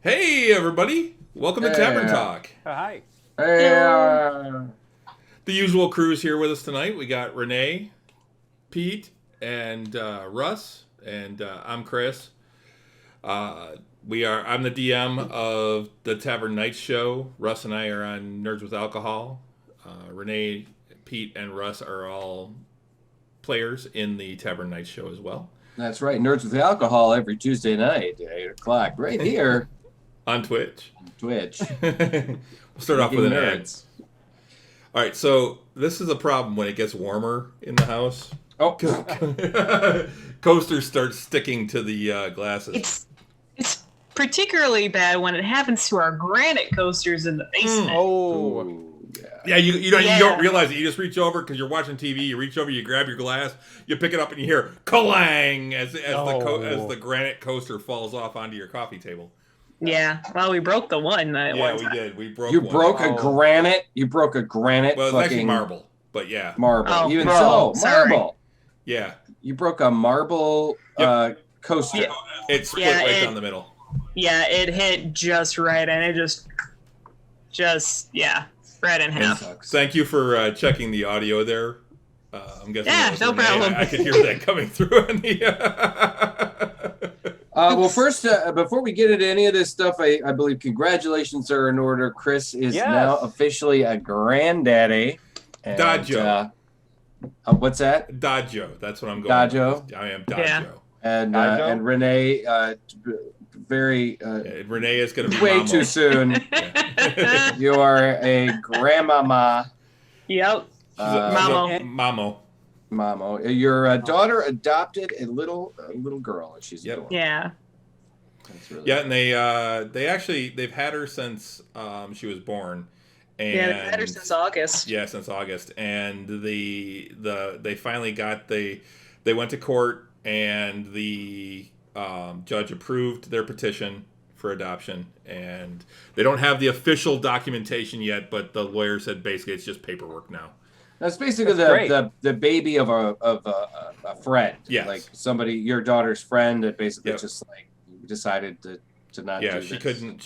Hey, everybody. Welcome to Tavern Talk. Hi. Hey, The usual crew's here with us tonight. We got Renee, Pete, and Russ, and I'm Chris. I'm the DM of the Tavern Knights show. Russ and I are on Nerds with Alcohol. Renee, Pete, and Russ are all players in the Tavern Knights show as well. that's right. Nerds with Alcohol every Tuesday night at 8 o'clock, right here On Twitch. on Twitch. We'll start off with an ad. Nerds. All right, so this is a problem when it gets warmer in the house. Oh, Coasters start sticking to the glasses. It's particularly bad when it happens to our granite coasters in the basement. Oh. yeah. Yeah, you Yeah. don't realize it. You just reach over because you're watching TV. You reach over, you grab your glass, you pick it up, and you hear clang as the granite coaster falls off onto your coffee table. Yeah, well, we broke the one. Yeah, we did. We broke. You one. broke a granite. You broke a granite. Well, it's fucking actually marble, but yeah, Marble. Oh, Even marble. so, Sorry. marble. yeah. You broke a marble coaster. Yeah. It split Yeah, right down the middle. Yeah, it hit just right, and it just right in And half. Sucks. thank you for checking the audio there. I'm guessing. Yeah, that was no Renee. problem. I could hear that coming through on the. Well, first, before we get into any of this stuff, I believe congratulations are in order. Chris is now officially a granddaddy. And, Dajo. What's that? Dajo. That's what I'm going. Dajo. with. I am Dajo. Yeah. And Dajo? and Renee, very Renee is going to be way Mamo. too soon. You are a grandmama. Yep. Mamo. Mamo. Your daughter adopted a little girl, and she's adorable. Yeah. That's really Yeah, and they've had her since she was born. And Yeah, they've had her since August. Yeah, since August, and they finally they went to court, and the judge approved their petition for adoption, and they don't have the official documentation yet, but the lawyer said basically it's just paperwork now. That's basically the baby of a friend. Yes. Like somebody, your daughter's friend, that basically Yep. just like decided to not do Yeah, this. she couldn't.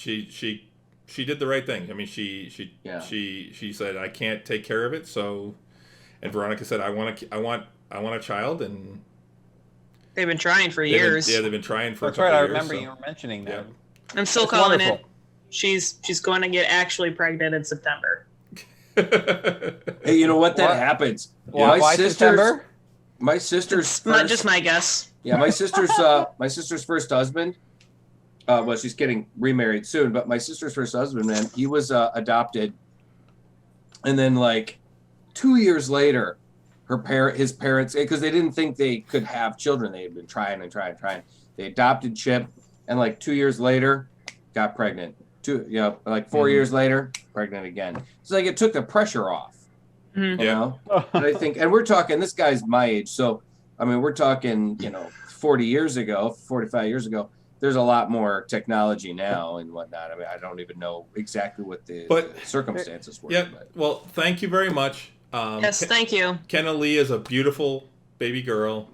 She did the right thing. I mean, she said I can't take care of it. So, and Veronica said I want a child, and They've been trying for years. they've been trying for. That's a couple right. I years, remember so. you were mentioning that. Yeah. I'm still It's calling wonderful. it. She's going to get actually pregnant in September. Hey, you know what? That What? happens. Why September? My sister's It's not first, just my guess. yeah, my sister's first husband. Well, she's getting remarried soon, but my sister's first husband, man, he was adopted, and then like 2 years later, his parents, because they didn't think they could have children, they had been trying. They adopted Chip, and like 2 years later, got pregnant. Like 4 years later, pregnant again. So like it took the pressure off. Mhm. You know, and I think, and we're talking, this guy's my age, so I mean, we're talking, 40 years ago, 45 years ago. There's a lot more technology now and whatnot. I mean, I don't even know exactly what the circumstances were. Yeah. But. Well, thank you very much. Yes, thank you. Kenna Lee is a beautiful baby girl,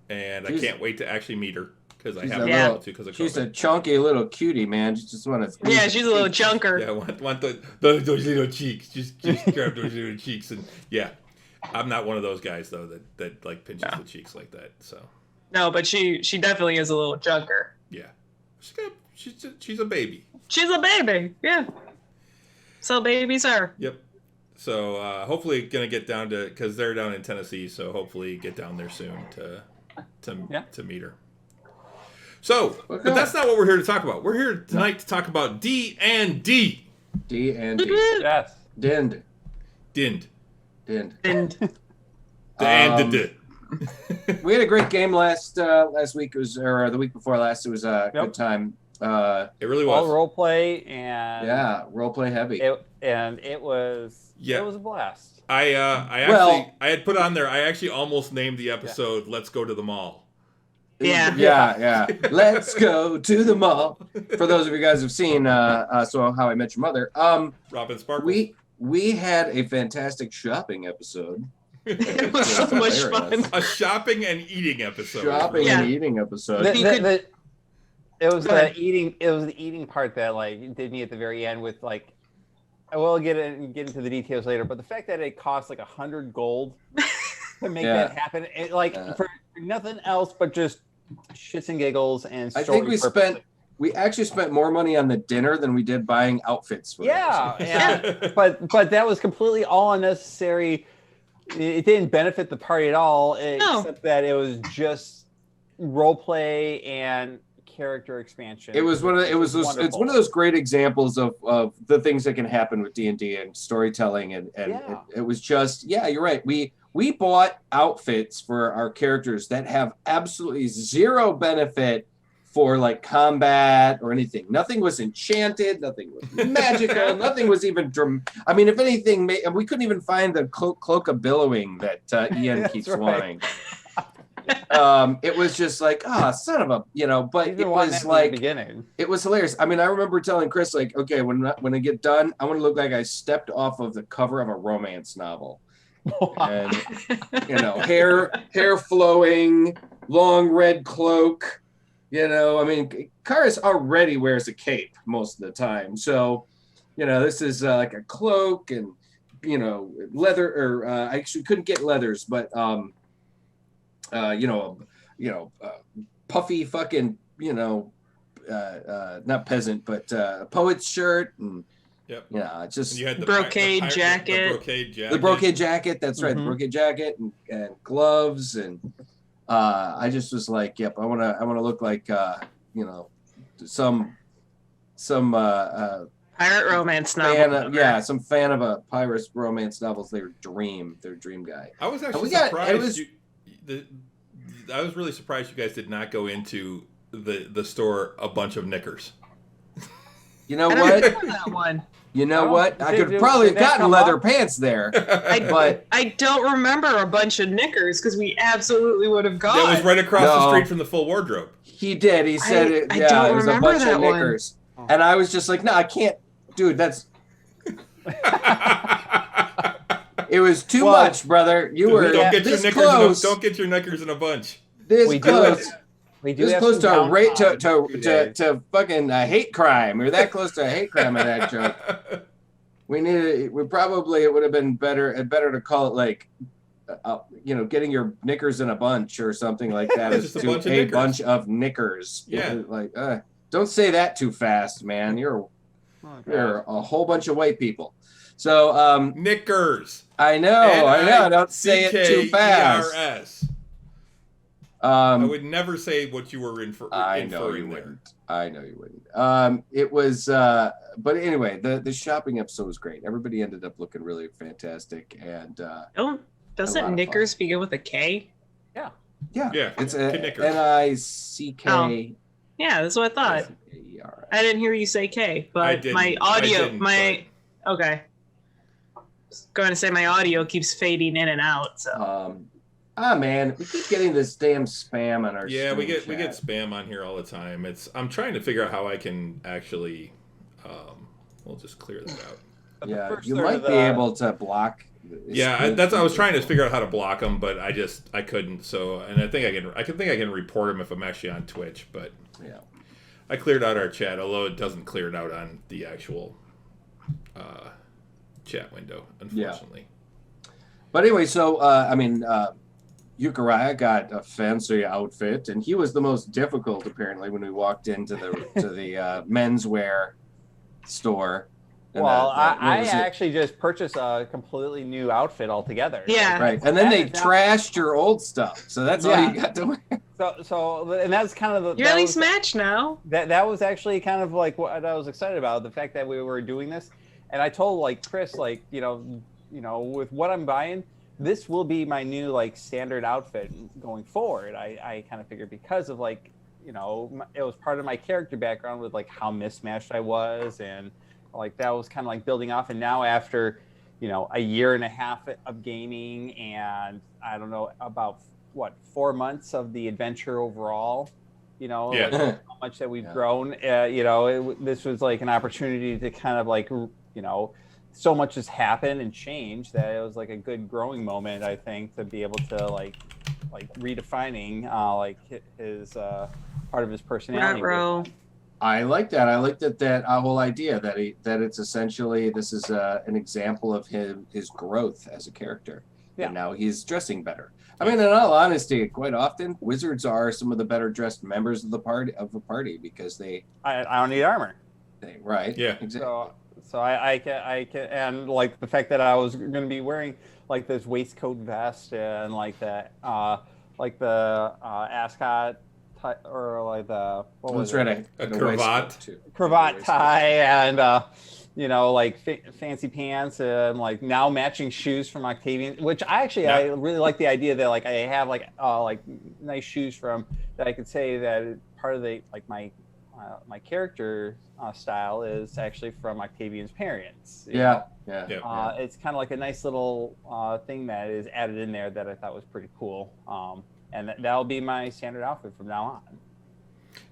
and I She's- can't wait to actually meet her because I she's haven't a been little- able to because of She's a COVID. chunky little cutie, man. She just want to. Yeah, she's a little chunker. Yeah, I want those little cheeks. Just grab those little cheeks, and yeah, I'm not one of those guys though that like pinches the cheeks like that. So No, but she definitely is a little chunker. yeah, she's a baby. She's a baby. Yeah. So babies are. Yep. So hopefully gonna get down to, because they're down in Tennessee, so hopefully get down there soon to meet her. So, Okay. but that's not what we're here to talk about. We're here tonight to talk about D&D. D and D. Yes. Dind. Dind. Dind. And We had a great game last week. It was, or the week before last. It was a good time. It really All was. role play and Role play heavy. it was Yeah. it was a blast. I had put on there. I actually almost named the episode "Let's Go to the Mall." Yeah. Yeah. Let's go to the mall. For those of you guys who've seen So How I Met Your Mother, Robin Sparkles. we had a fantastic shopping episode. it was so much fun. A shopping and eating episode. Shopping Yeah. and eating episode. The- You the- could- the- It was Go ahead. the eating part that like did me at the very end with like. I will get into the details later, but the fact that it cost like 100 gold to make Yeah. that happen, for nothing else but just shits and giggles and I story think we purposes. we actually spent more money on the dinner than we did buying outfits for Yeah, it. and, but that was completely all unnecessary. It didn't benefit the party at all, except that it was just role play and character expansion. It's one of those great examples of the things that can happen with D&D and storytelling and it was just you're right. We bought outfits for our characters that have absolutely zero benefit for like combat or anything. Nothing was enchanted, nothing was magical, nothing was even I mean, if anything, we couldn't even find the cloak of billowing that Ian keeps wanting. It was just like, son of a, but it was like, it was hilarious. I mean, I remember telling Chris, like, okay, when I get done, I want to look like I stepped off of the cover of a romance novel. And, hair flowing, long red cloak. I mean, Karis already wears a cape most of the time. So, this is like a cloak and, leather, or I actually couldn't get leathers, but, puffy fucking, not peasant, but poet's shirt. And, just you had the brocade jacket. The brocade jacket. That's right. The brocade jacket and gloves and, I just was like, yep, I want to look like, some pirate romance novel. Some fan of a pirate romance novels. Their dream guy. I was actually surprised. I was really surprised you guys did not go into the store a bunch of knickers. You know what? That one. You know what? I could probably have gotten leather pants there, but I don't remember a bunch of knickers because we absolutely would have gone. That was right across the street from the full wardrobe. He did. He said it. Yeah, it was a bunch of knickers, and I was just like, no, I can't, dude. That's. It was too much, brother. You were don't get this your close. Don't get your knickers in a bunch. This close. We do this close to a rate to fucking hate crime. We were that close to a hate crime in that joke. It would have been better to call it like, getting your knickers in a bunch or something like that. Just a bunch of knickers. Yeah. Like, don't say that too fast, man. You're a whole bunch of white people. So knickers. I know. Don't say it too fast. I would never say what you were inferring there. I know you wouldn't. It was, but anyway, the shopping episode was great. Everybody ended up looking really fantastic, and doesn't knickers begin with a K? Yeah. It's Nick. Yeah, that's what I thought. I didn't hear you say K, but my audio, okay. Going to say my audio keeps fading in and out. So. Man, we keep getting this damn spam on our. Yeah, we get spam on here all the time. I'm trying to figure out how I can actually. We'll just clear that out. Yeah, you might be able to block. I was trying to figure out how to block them, but I couldn't. So, and I think I can report them if I'm actually on Twitch, but yeah, I cleared out our chat, although it doesn't clear it out on the actual chat window, unfortunately. Yeah. But anyway, so Euchariah got a fancy outfit, and he was the most difficult apparently when we walked into the menswear store. Well, I actually just purchased a completely new outfit altogether. Yeah. Right. And then they trashed your old stuff. So that's all you got to wear. So and that's kind of the... You're at least matched now. That was actually kind of like what I was excited about, the fact that we were doing this. And I told like Chris, like, with what I'm buying, this will be my new like standard outfit going forward. I kind of figured because of like, it was part of my character background with like how mismatched I was, and like that was kind of like building off. And now after, a year and a half of gaming, and I don't know, about 4 months of the adventure overall, like how much that we've grown, this was like an opportunity to kind of like, so much has happened and changed that it was like a good growing moment, I think, to be able to like redefining like his part of his personality. I like that. I like that whole idea that it's essentially this is an example of his growth as a character. Yeah. And now he's dressing better. I mean, in all honesty, quite often wizards are some of the better dressed members of the party because I don't need armor. Right. Yeah. Exactly. So I can and like the fact that I was going to be wearing like this waistcoat vest and like the ascot or like the what was it? A cravat tie and like fancy pants and like now matching shoes from Octavian, which I really like the idea that like I have like nice shoes from that I could say that part of the like my character style is actually from Octavian's parents. Yeah. It's kind of like a nice little thing that is added in there that I thought was pretty cool. And that'll be my standard outfit from now on.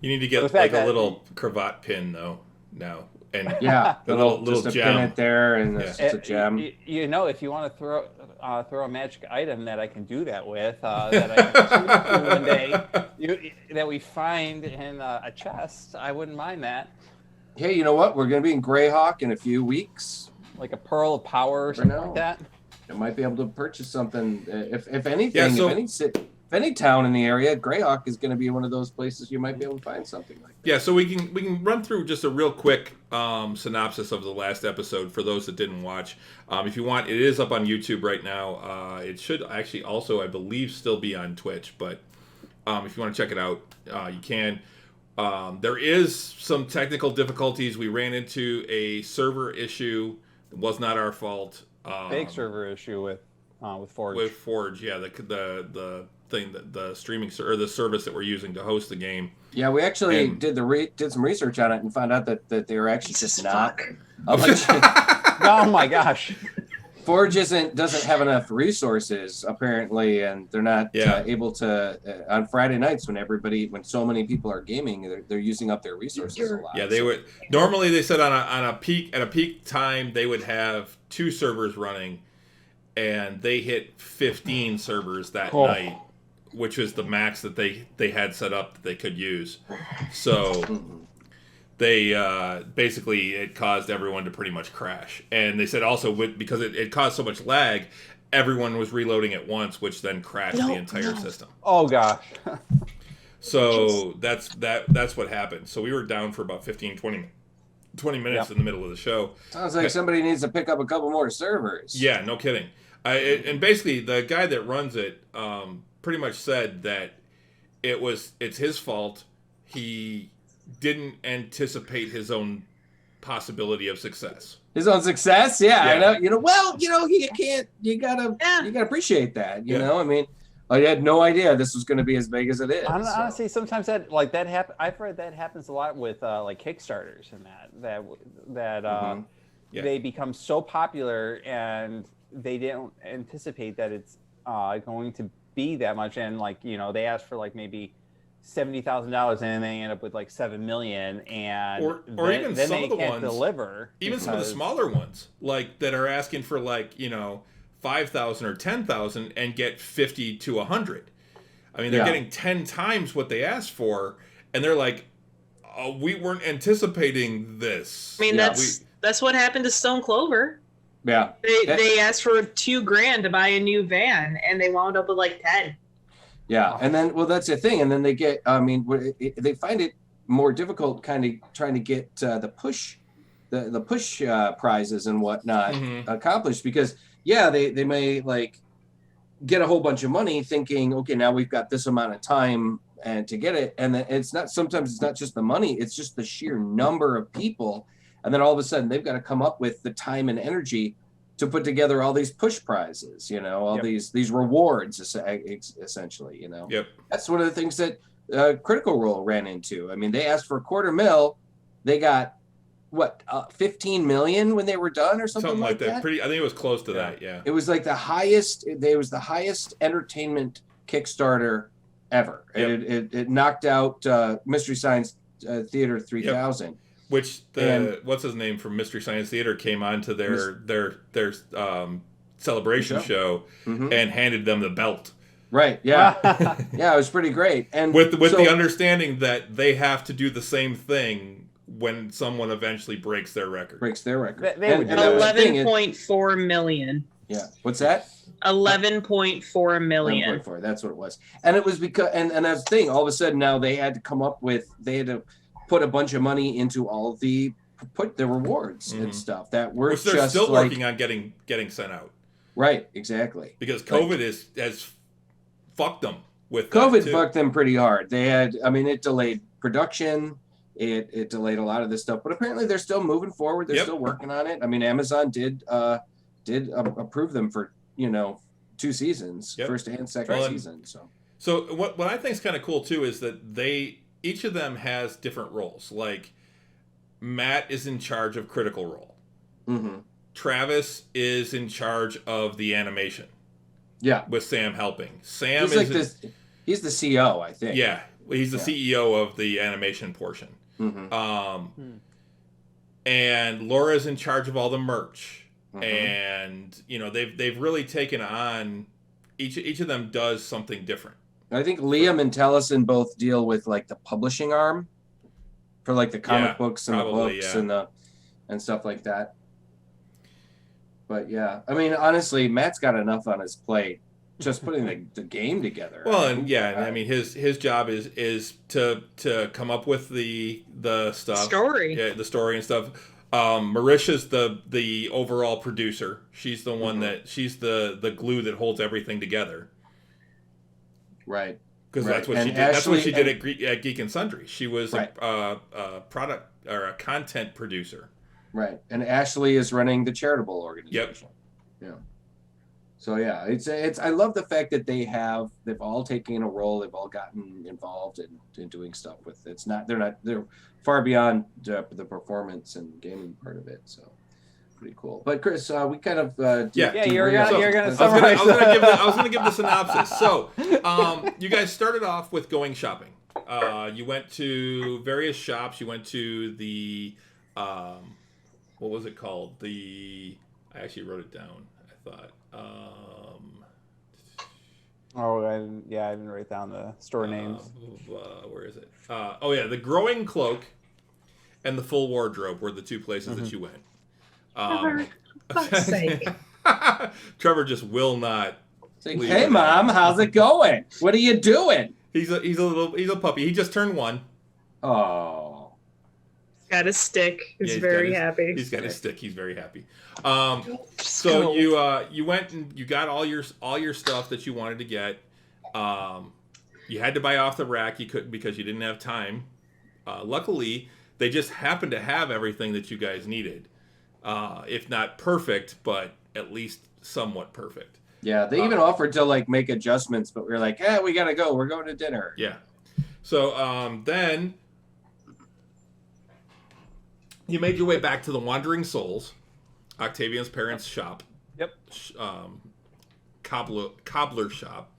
You need to get like a little cravat pin though now, and the little just gem. Pin it there, and it's a gem. If you want to throw a magic item that I can do that with, that I can one day, that we find in a chest, I wouldn't mind that. Hey, you know what? We're going to be in Greyhawk in a few weeks. Like a pearl of power or something like that. I might be able to purchase something. If anything, if any town in the area, Greyhawk is going to be one of those places you might be able to find something like that. Yeah, so we can run through just a real quick synopsis of the last episode for those that didn't watch. If you want, it is up on YouTube right now. It should actually also, I believe, still be on Twitch. But if you want to check it out, you can. There is some technical difficulties. We ran into a server issue. It was not our fault. Big server issue with Forge. With Forge, yeah, the thing that the streaming or the service that we're using to host the game. Yeah, we actually did some research on it and found out that they were actually just not. Oh my gosh. Forge doesn't have enough resources apparently, and they're not able to on Friday nights when so many people are gaming, they're using up their resources a lot. Yeah, they would normally they said at a peak time they would have 2 servers running, and they hit 15 servers that night, which was the max that they had set up that they could use. So they basically it caused everyone to pretty much crash. And they said also because it caused so much lag, everyone was reloading at once, which then crashed the entire system. Oh gosh. So that's what happened. So we were down for about 15, 20 minutes in the middle of the show. Sounds like somebody needs to pick up a couple more servers. Yeah, no kidding. And basically the guy that runs it pretty much said that it's his fault. He didn't anticipate his own possibility of success. His own success? Yeah. I know. You gotta appreciate that. You know, I mean, I had no idea this was going to be as big as it is. Honestly, sometimes that happens. I've heard that happens a lot with like Kickstarters and that they become so popular and they didn't anticipate that it's going to be that much, and they ask for like maybe $70,000 and they end up with like $7 million, and or even then some they of the can't ones deliver. Even some of the smaller ones that are asking for $5,000 or $10,000 and get 50 to 100. I mean, they're getting 10 times what they asked for, and they're like, "Oh, we weren't anticipating this." I mean, that's what happened to Stone Clover. Yeah, they asked for $2,000 to buy a new van, and they wound up with like 10. Yeah, and then that's the thing, and then they get. I mean, they find it more difficult, kind of trying to get the push prizes and whatnot accomplished, because they may like get a whole bunch of money, thinking, okay, now we've got this amount of time and to get it, and then sometimes it's not just the money, it's just the sheer number of people, and then all of a sudden they've got to come up with the time and energy to put together all these push prizes, these rewards, essentially, Yep. That's one of the things that Critical Role ran into. I mean, they asked for $250,000. They got, 15 million when they were done or something like that? I think it was close to that, yeah. It was like the highest entertainment Kickstarter ever. Yep. It knocked out Mystery Science Theater 3000. Yep. Which what's his name from Mystery Science Theater came on to their celebration show and handed them the belt. Right. Yeah. Yeah, it was pretty great. And with the understanding that they have to do the same thing when someone eventually breaks their record. They would do 11.4 million. Yeah. What's that? 11.4 million. 11.4. That's what it was. And it was because and that's the thing. All of a sudden now they had to put a bunch of money into all the rewards and stuff that were which they're just still working on getting sent out. Right, exactly. Because COVID has fucked them with COVID fucked them pretty hard. It delayed production. It delayed a lot of this stuff, but apparently they're still moving forward. They're still working on it. I mean, Amazon did approve them for 2 seasons, first and second season. So what I think is kind of cool too is that each of them has different roles. Like Matt is in charge of Critical Role. Mm-hmm. Travis is in charge of the animation. Yeah, with Sam helping. Sam he's the CEO, I think. Yeah, he's the CEO of the animation portion. Mm-hmm. And Laura's in charge of all the merch. Mm-hmm. And they've really taken on each of them does something different. I think Liam and Tellison both deal with like the publishing arm for like the comic books and the books and stuff like that. But yeah, I mean, honestly, Matt's got enough on his plate just putting the game together. Well, I mean, his job is to come up with the stuff, the story and stuff. Marisha's the overall producer. She's the one she's the glue that holds everything together. Right. Because that's what she did. That's what she did at Geek and Sundry. She was a product or a content producer. Right, and Ashley is running the charitable organization. Yep. Yeah. So yeah, it's. I love the fact that they've all taken a role. They've all gotten involved in doing stuff with. They're far beyond the performance and gaming part of it. So pretty cool. But Chris, we kind of you're gonna summarize. I was gonna give the synopsis. So you guys started off with going shopping. You went to various shops. You went to the what was it called? I actually wrote it down. I thought. I didn't write down the store names. Where is it? The Growing Cloak and the Full Wardrobe were the 2 places that you went. For fuck's sake. Trevor just will not. Hey, Mom, how's it going? What are you doing? He's a puppy. He just turned 1. Oh. Got his stick. He's very happy. He's got his stick. He's very happy. So you went and you got all your stuff that you wanted to get. You had to buy off the rack. You couldn't because you didn't have time. Luckily, they just happened to have everything that you guys needed. If not perfect, but at least somewhat perfect. Yeah, they even offered to like make adjustments, but we were like, we gotta go. We're going to dinner. Yeah. So then you made your way back to the Wandering Souls, Octavian's parents' shop. Yep. Cobbler shop.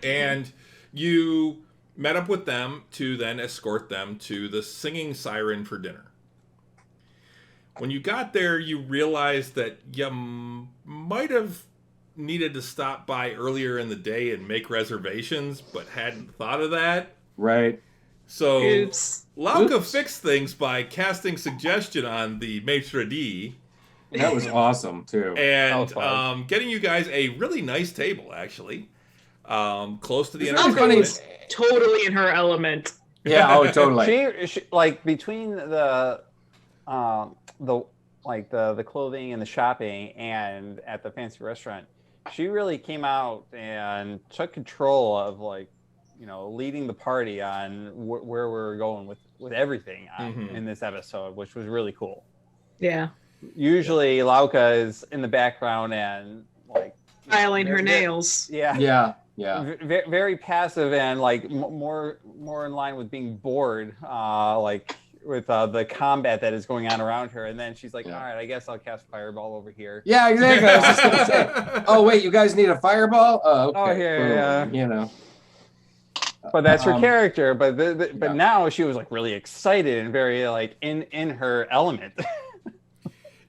And you met up with them to then escort them to the Singing Siren for dinner. When you got there, you realized that you might have needed to stop by earlier in the day and make reservations, but hadn't thought of that. Right. So Lauka fixed things by casting suggestion on the maitre d'. That was awesome too. And getting you guys a really nice table, actually, close to the entertainment. Totally in her element. Yeah, totally. She like between the clothing and the shopping and at the fancy restaurant, she really came out and took control of leading the party on where we're going with everything in this episode, which was really cool. Yeah. Usually Lauka is in the background and filing her nails. Yeah. Very passive and more in line with being bored, with the combat that is going on around her. And then she's like, all right, I guess I'll cast Fireball over here. Yeah, exactly. I was just going to say, oh, wait, you guys need a Fireball? Oh, okay. Oh, yeah. You know. But that's her character. But now she was really excited and very in her element.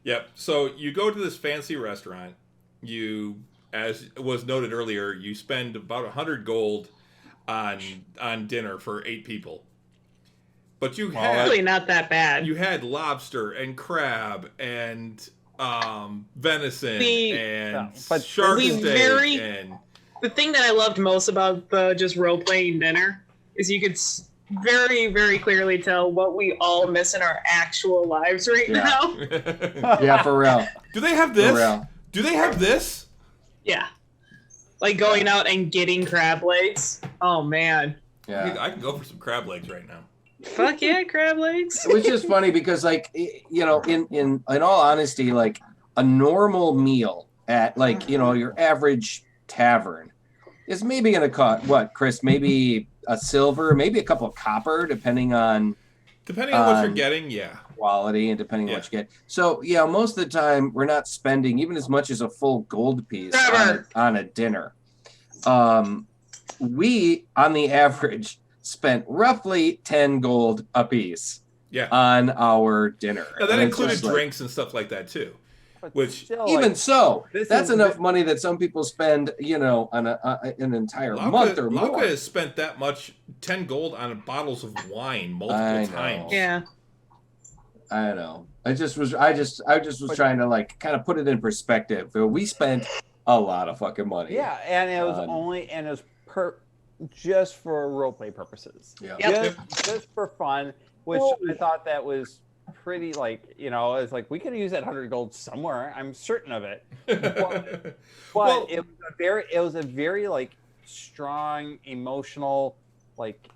Yep. So you go to this fancy restaurant. You as was noted earlier, you spend about 100 gold on dinner for 8 people. But you had really not that bad. You had lobster and crab and venison and shark steak. And the thing that I loved most about the just role playing dinner is you could very, very clearly tell what we all miss in our actual lives right now. Yeah, for real. Do they have this? For real. Do they have this? Yeah. Like going out and getting crab legs. Oh man. Yeah. I can go for some crab legs right now. Fuck yeah, crab legs. Which is funny because, like, you know, in all honesty, like a normal meal at, like, you know, your average tavern is maybe going to cost what, Chris? Maybe a silver, maybe a couple of copper, depending on what you're getting. Yeah. Quality and depending on what you get. So yeah, most of the time we're not spending even as much as a full gold piece on a dinner. We on the average spent roughly 10 gold a piece on our dinner. Now, that included drinks and stuff like that too. Which still, even so, that's enough money that some people spend, you know, on an entire month or more. Lauka has spent that much, 10 gold on bottles of wine multiple times. Yeah. I know. I just was trying to like kind of put it in perspective. We spent a lot of fucking money. Yeah, and it was just for roleplay purposes. Yeah. Just for fun, which I thought that was pretty, like, you know, it's like we could use that 100 gold somewhere. I'm certain of it. But it was a very like strong emotional like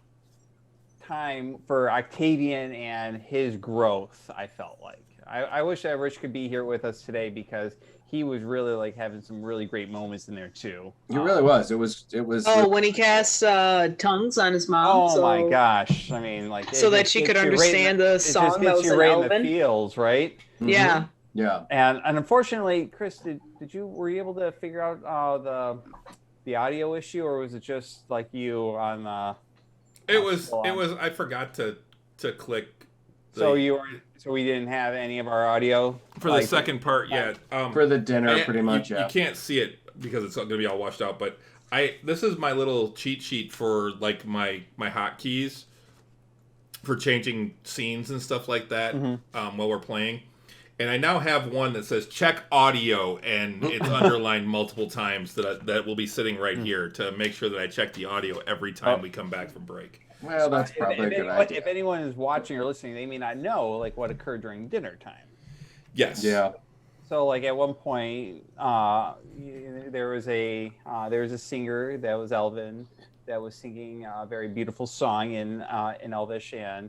time for Octavian and his growth. I felt like I wish that Rich could be here with us today because he was really like having some really great moments in there too. He really was. It was. Oh, when he cast tongues on his mom. Oh my gosh! I mean, like so that she could understand the song that was in Elven. In the feels, right? Mm-hmm. Yeah. Yeah. And unfortunately, Chris, were you able to figure out the audio issue, or was it just like you on? It was. I forgot to click. So we didn't have any of our audio for the second part yet. For the dinner, pretty much. You can't see it because it's going to be all washed out. But this is my little cheat sheet for like my hotkeys for changing scenes and stuff like that while we're playing. And I now have one that says check audio, and it's underlined multiple times that will be sitting right here to make sure that I check the audio every time we come back from break. Well, that's probably a good idea. If anyone is watching or listening, they may not know like what occurred during dinner time. Yes. Yeah. So like at one point, there was a singer that was Elven that was singing a very beautiful song in Elvish, and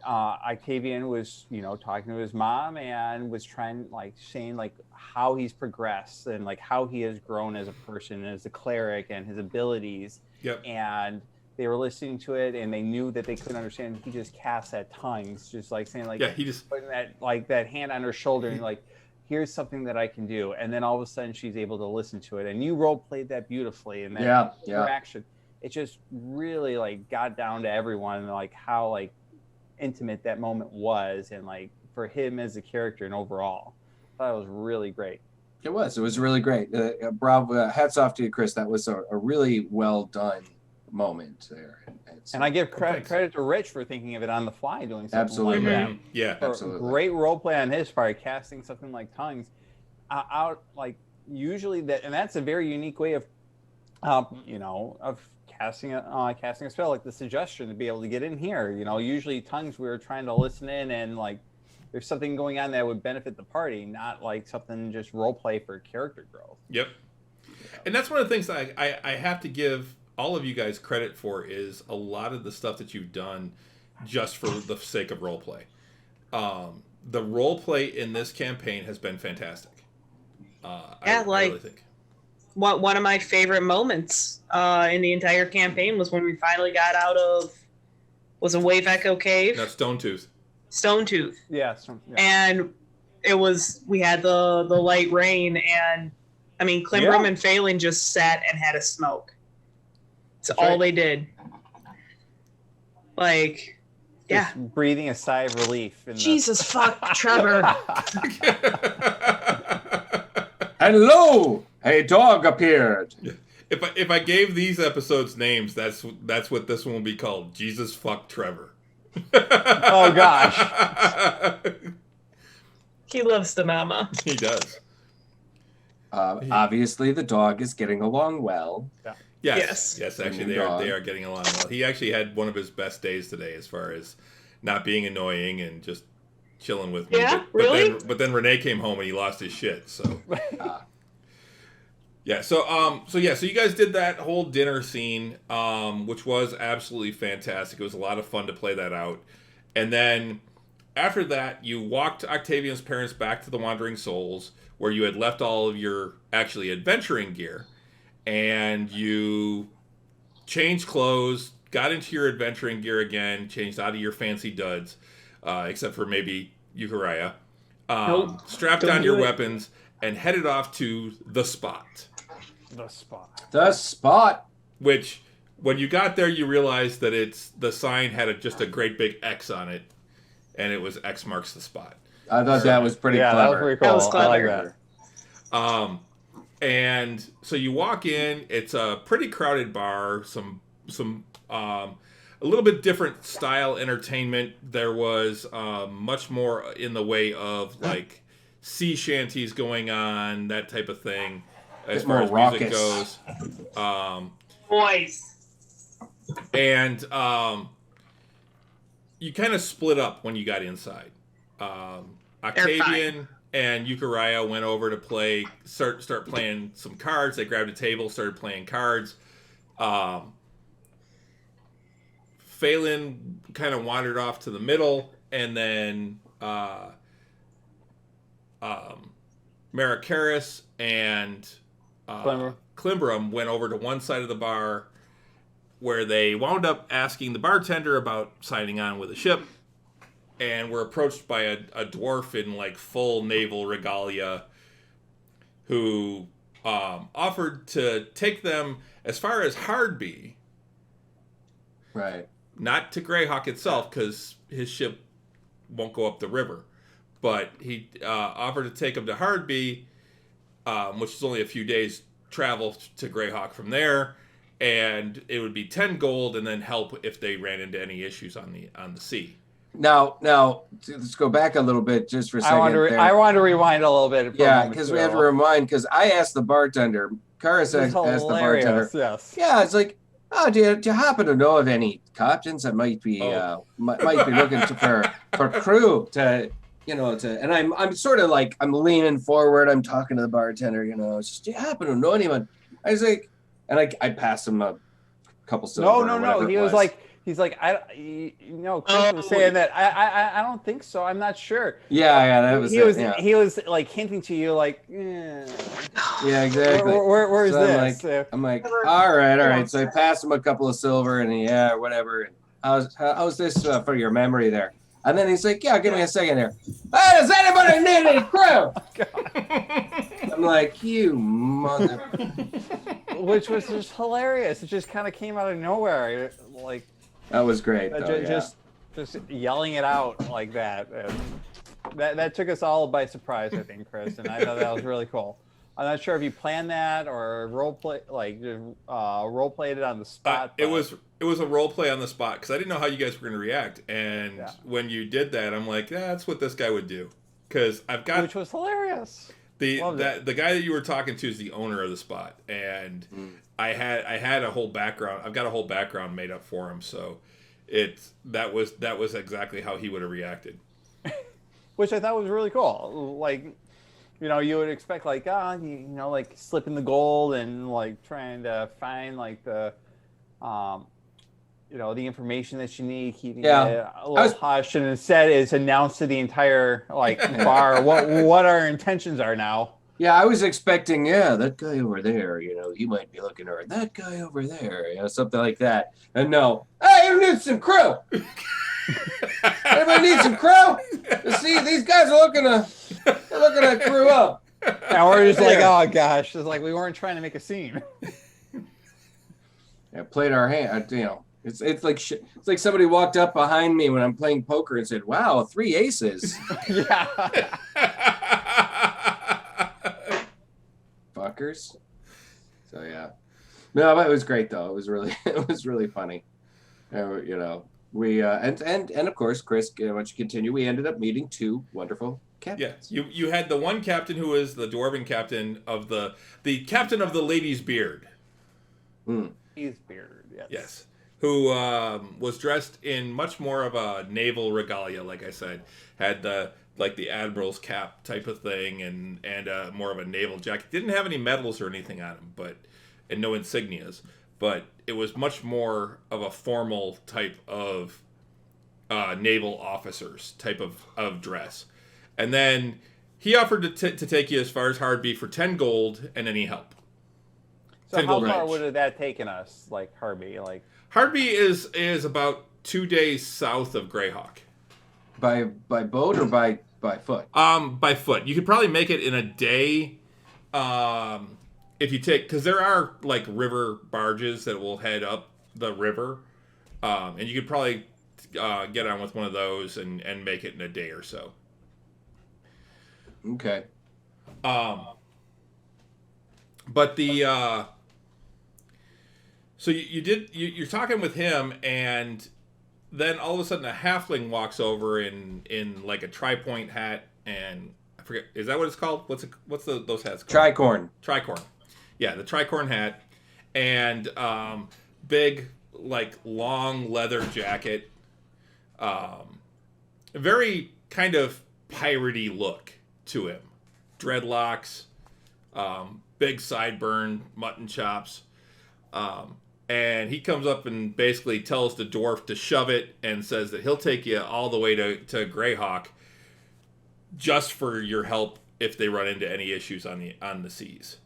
Octavian was, you know, talking to his mom and was trying, like, saying like how he's progressed and like how he has grown as a person, as a cleric, and his abilities. Yep. And they were listening to it, and they knew that they couldn't understand. He just cast at tongues, just like saying like, he just putting that hand on her shoulder and like, here's something that I can do. And then all of a sudden she's able to listen to it, and you role played that beautifully. And that interaction, it just really like got down to everyone, and like how like intimate that moment was, and like for him as a character and overall, I thought it was really great. It was really great. Bravo, hats off to you, Chris. That was a really well done moment there. And I give credit to Rich for thinking of it on the fly, doing something absolutely like that. Yeah, absolutely. Great role play on his part, casting something like tongues out, like usually that, and that's a very unique way of casting a spell, like the suggestion to be able to get in here. You know, usually tongues we're trying to listen in, and like there's something going on that would benefit the party, not like something just role play for character growth. Yep. And that's one of the things that I have to give all of you guys credit for, is a lot of the stuff that you've done just for the sake of role play. The role play in this campaign has been fantastic. I really think. One of my favorite moments in the entire campaign was when we finally got out of, was it Wave Echo Cave? No, Stone Tooth. Yeah. And we had the light rain, and I mean, Klimbram and Phelan just sat and had a smoke. That's all they did. Like, just breathing a sigh of relief. Jesus fuck, Trevor. Hello. A dog appeared. If I gave these episodes names, that's what this one will be called. Jesus fuck Trevor. Oh gosh. He loves the mama. He does. Obviously, the dog is getting along well. Yeah. Yes. Actually, they are getting along well. He actually had one of his best days today, as far as not being annoying and just chilling with me. Yeah, really? But then Renee came home and he lost his shit. So. Yeah. So you guys did that whole dinner scene, which was absolutely fantastic. It was a lot of fun to play that out, and then after that, you walked Octavian's parents back to the Wandering Souls, where you had left all of your actually adventuring gear, and you changed clothes, got into your adventuring gear again, changed out of your fancy duds, except for maybe Eucharia, strapped on your weapons, and headed off to the spot. The spot. Which, when you got there, you realized that the sign had just a great big X on it, and it was X marks the spot. I thought that was pretty clever. That was pretty cool. That was clever. I like that. And so you walk in. It's a pretty crowded bar. A little bit different style entertainment. There was much more in the way of like sea shanties going on, that type of thing, as far as music goes. Voice. And you kind of split up when you got inside. Octavian and Eucharia went over to start playing some cards. They grabbed a table, started playing cards. Phelan kind of wandered off to the middle, and then Marikaris and Klimbram went over to one side of the bar, where they wound up asking the bartender about signing on with a ship, and were approached by a dwarf in like full naval regalia, who offered to take them as far as Hardby. Right. Not to Greyhawk itself, because his ship won't go up the river. But he offered to take them to Hardby, which is only a few days travel to Greyhawk from there, and it would be 10 gold, and then help if they ran into any issues on the sea. Now, let's go back a little bit just for a second. I want to rewind a little bit. Yeah, because we have to remind. Because I asked the bartender, Karis asked the bartender. Yes. Yeah, it's like, oh, do you happen to know of any captains that might be might be looking for crew to, and I'm sort of like, I'm leaning forward, I'm talking to the bartender, it's just, do you happen to know anyone? I was like, and I passed him a couple silver. No. He's like, Chris was saying that I don't think so. I'm not sure. Yeah, that was he was like hinting to you like, yeah, exactly. Where's this? I'm like, all right. So I passed him a couple of silver, and whatever. How's this for your memory there? And then he's like, yeah, give me a second here. Hey, does anybody need any crew? I'm like, you mother. Which was just hilarious. It just kind of came out of nowhere. Like, that was great. Just yelling it out like that. That took us all by surprise, I think, Chris. And I thought that was really cool. I'm not sure if you planned that or role played it on the spot. It was a role play on the spot, because I didn't know how you guys were going to react. And when you did that, I'm like, that's what this guy would do. Because which was hilarious. The guy that you were talking to is the owner of the spot, and I had a whole background. I've got a whole background made up for him, so that was exactly how he would have reacted. Which I thought was really cool. Like, you would expect like, like slipping the gold and like trying to find like the, the information that you need, keeping it a little hush, and instead it's announced to the entire like bar what our intentions are now. Yeah, I was expecting, that guy over there, he might be looking, or that guy over there, something like that. And no, hey, you need some crew. Everybody needs some crew. See, these guys are looking to crew up. And we're just like, oh gosh, it's like we weren't trying to make a scene. Yeah, played our hand, It's like somebody walked up behind me when I'm playing poker and said, "Wow, 3 aces." Yeah. fuckers. So yeah, no, but it was great though. It was really funny. You know, we and of course, Chris, why don't you continue? We ended up meeting 2 wonderful captains. Yeah, you had the one captain who was the dwarven captain of the captain of the lady's beard. His beard, yes. Yes. Who was dressed in much more of a naval regalia, like I said, had the admiral's cap type of thing, and more of a naval jacket. Didn't have any medals or anything on him, and no insignias, but it was much more of a formal type of naval officers type of dress. And then he offered to take you as far as Hardby for 10 gold and any help. So how far would have that taken us, like Hardby? Like Hardby is about 2 days south of Greyhawk. By boat or by foot? By foot. You could probably make it in a day. If you take, because there are like river barges that will head up the river, and you could probably get on with one of those and make it in a day or so. Okay. But so you're talking with him, and then all of a sudden a halfling walks over in like a tri-point hat, and I forget, is that what it's called? What's those hats called? Tricorn. Yeah, the tricorn hat, and big like long leather jacket, very kind of piratey look to him, dreadlocks, big sideburn, mutton chops. And he comes up and basically tells the dwarf to shove it and says that he'll take you all the way to Greyhawk just for your help if they run into any issues on the seas.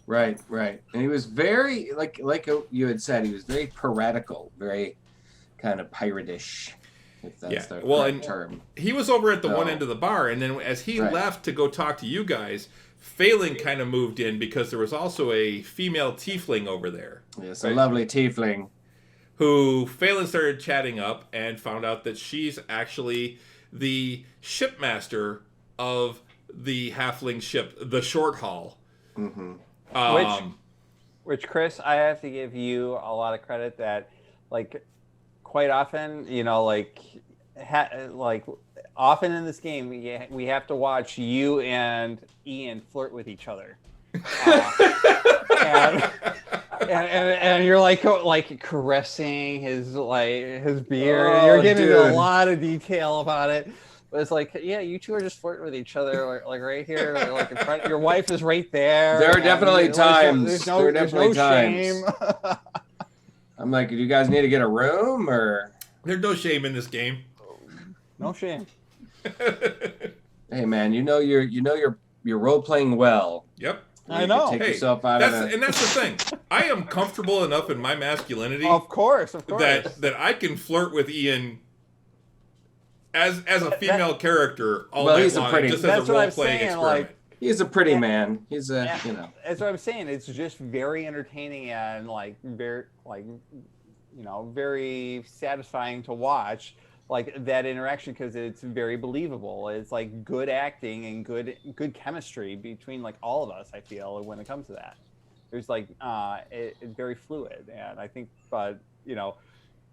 Right. And he was very, like you had said, he was very piratical, very kind of piratish, if that's the correct term. He was over at the one end of the bar, and then as he left to go talk to you guys, Phelan kind of moved in because there was also a female tiefling over there. Yes, a lovely tiefling. Who Phelan started chatting up and found out that she's actually the shipmaster of the halfling ship, the Short Haul. Mm-hmm. Which, Chris, I have to give you a lot of credit that, like, quite often, you know, like often in this game, we have to watch you and Ian flirt with each other, and you're like caressing his beard. Oh, you're giving dude. a lot of detail about it. But it's like, yeah, you two are just flirting with each other, like right here, like in front. Your wife is right there. There are definitely times. There's no shame. I'm like, do you guys need to get a room or? There's no shame in this game. No shame. Hey man, you're role playing well. Yep. I know. Take yourself out and that's the thing. I am comfortable enough in my masculinity. Of course. That I can flirt with Ian as a female character all night long, just as a role playing experiment. Like, he's a pretty man. He's a That's what I'm saying. It's just very entertaining and very satisfying to watch. Like that interaction, because it's very believable. It's like good acting and good chemistry between like all of us. I feel when it comes to that, there's like it's very fluid, and I think, but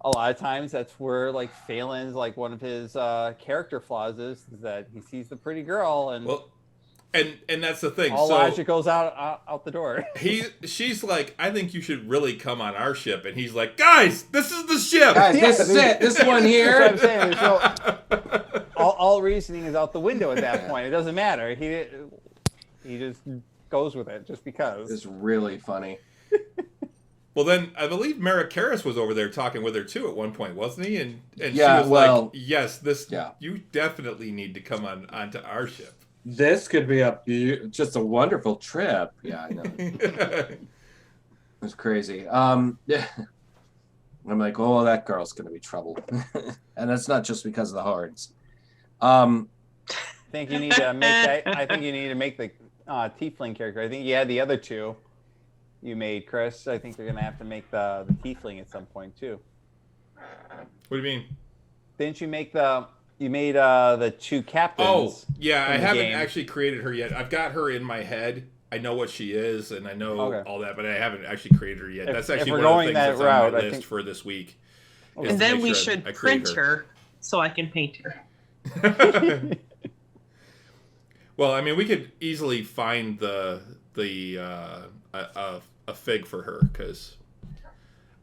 a lot of times that's where like Phelan's like one of his character flaws is that he sees the pretty girl and and that's the thing. All logic goes out the door. She's like, I think you should really come on our ship, and he's like, guys, this is the ship. Guys, this is it. This one here. That's what I'm saying. All reasoning is out the window at that point. It doesn't matter. He just goes with it just because. It's really funny. Well, then I believe Mara Karras was over there talking with her too at one point, wasn't he? And yeah, she was like, yes, you definitely need to come onto our ship. This could be just a wonderful trip. Yeah, I know. It was crazy. I'm like, oh, that girl's gonna be trouble, and that's not just because of the horns. I think you need to make the tiefling character. I think you had the other two you made, Chris. I think you're gonna have to make the tiefling at some point too. What do you mean? Didn't you make the You made the 2 captains. Oh, yeah, I haven't actually created her yet. I've got her in my head. I know what she is, and I know all that, but I haven't actually created her yet. That's actually one of the things that's on my list for this week. And then we should print her so I can paint her. Well, I mean, we could easily find a fig for her because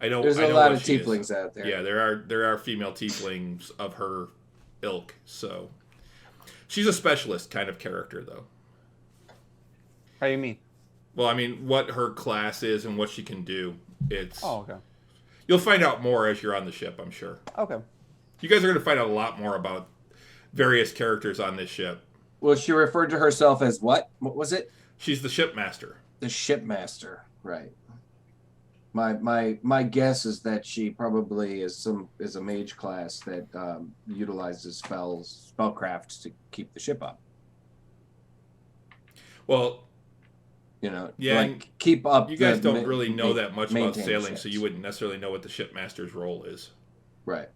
I know there's a lot of tieflings out there. Yeah, there are female tieflings of her ilk, so she's a specialist kind of character, though. How do you mean? Well, I mean, what her class is and what she can do. It's okay. You'll find out more as you're on the ship, I'm sure. Okay. You guys are going to find out a lot more about various characters on this ship. Well, she referred to herself as what? What was it? She's the shipmaster. The shipmaster, right. My guess is that she probably is a mage class that utilizes spellcraft to keep the ship up. Well, like keep up. You guys don't really know that much about sailing, so you wouldn't necessarily know what the shipmaster's role is. Right.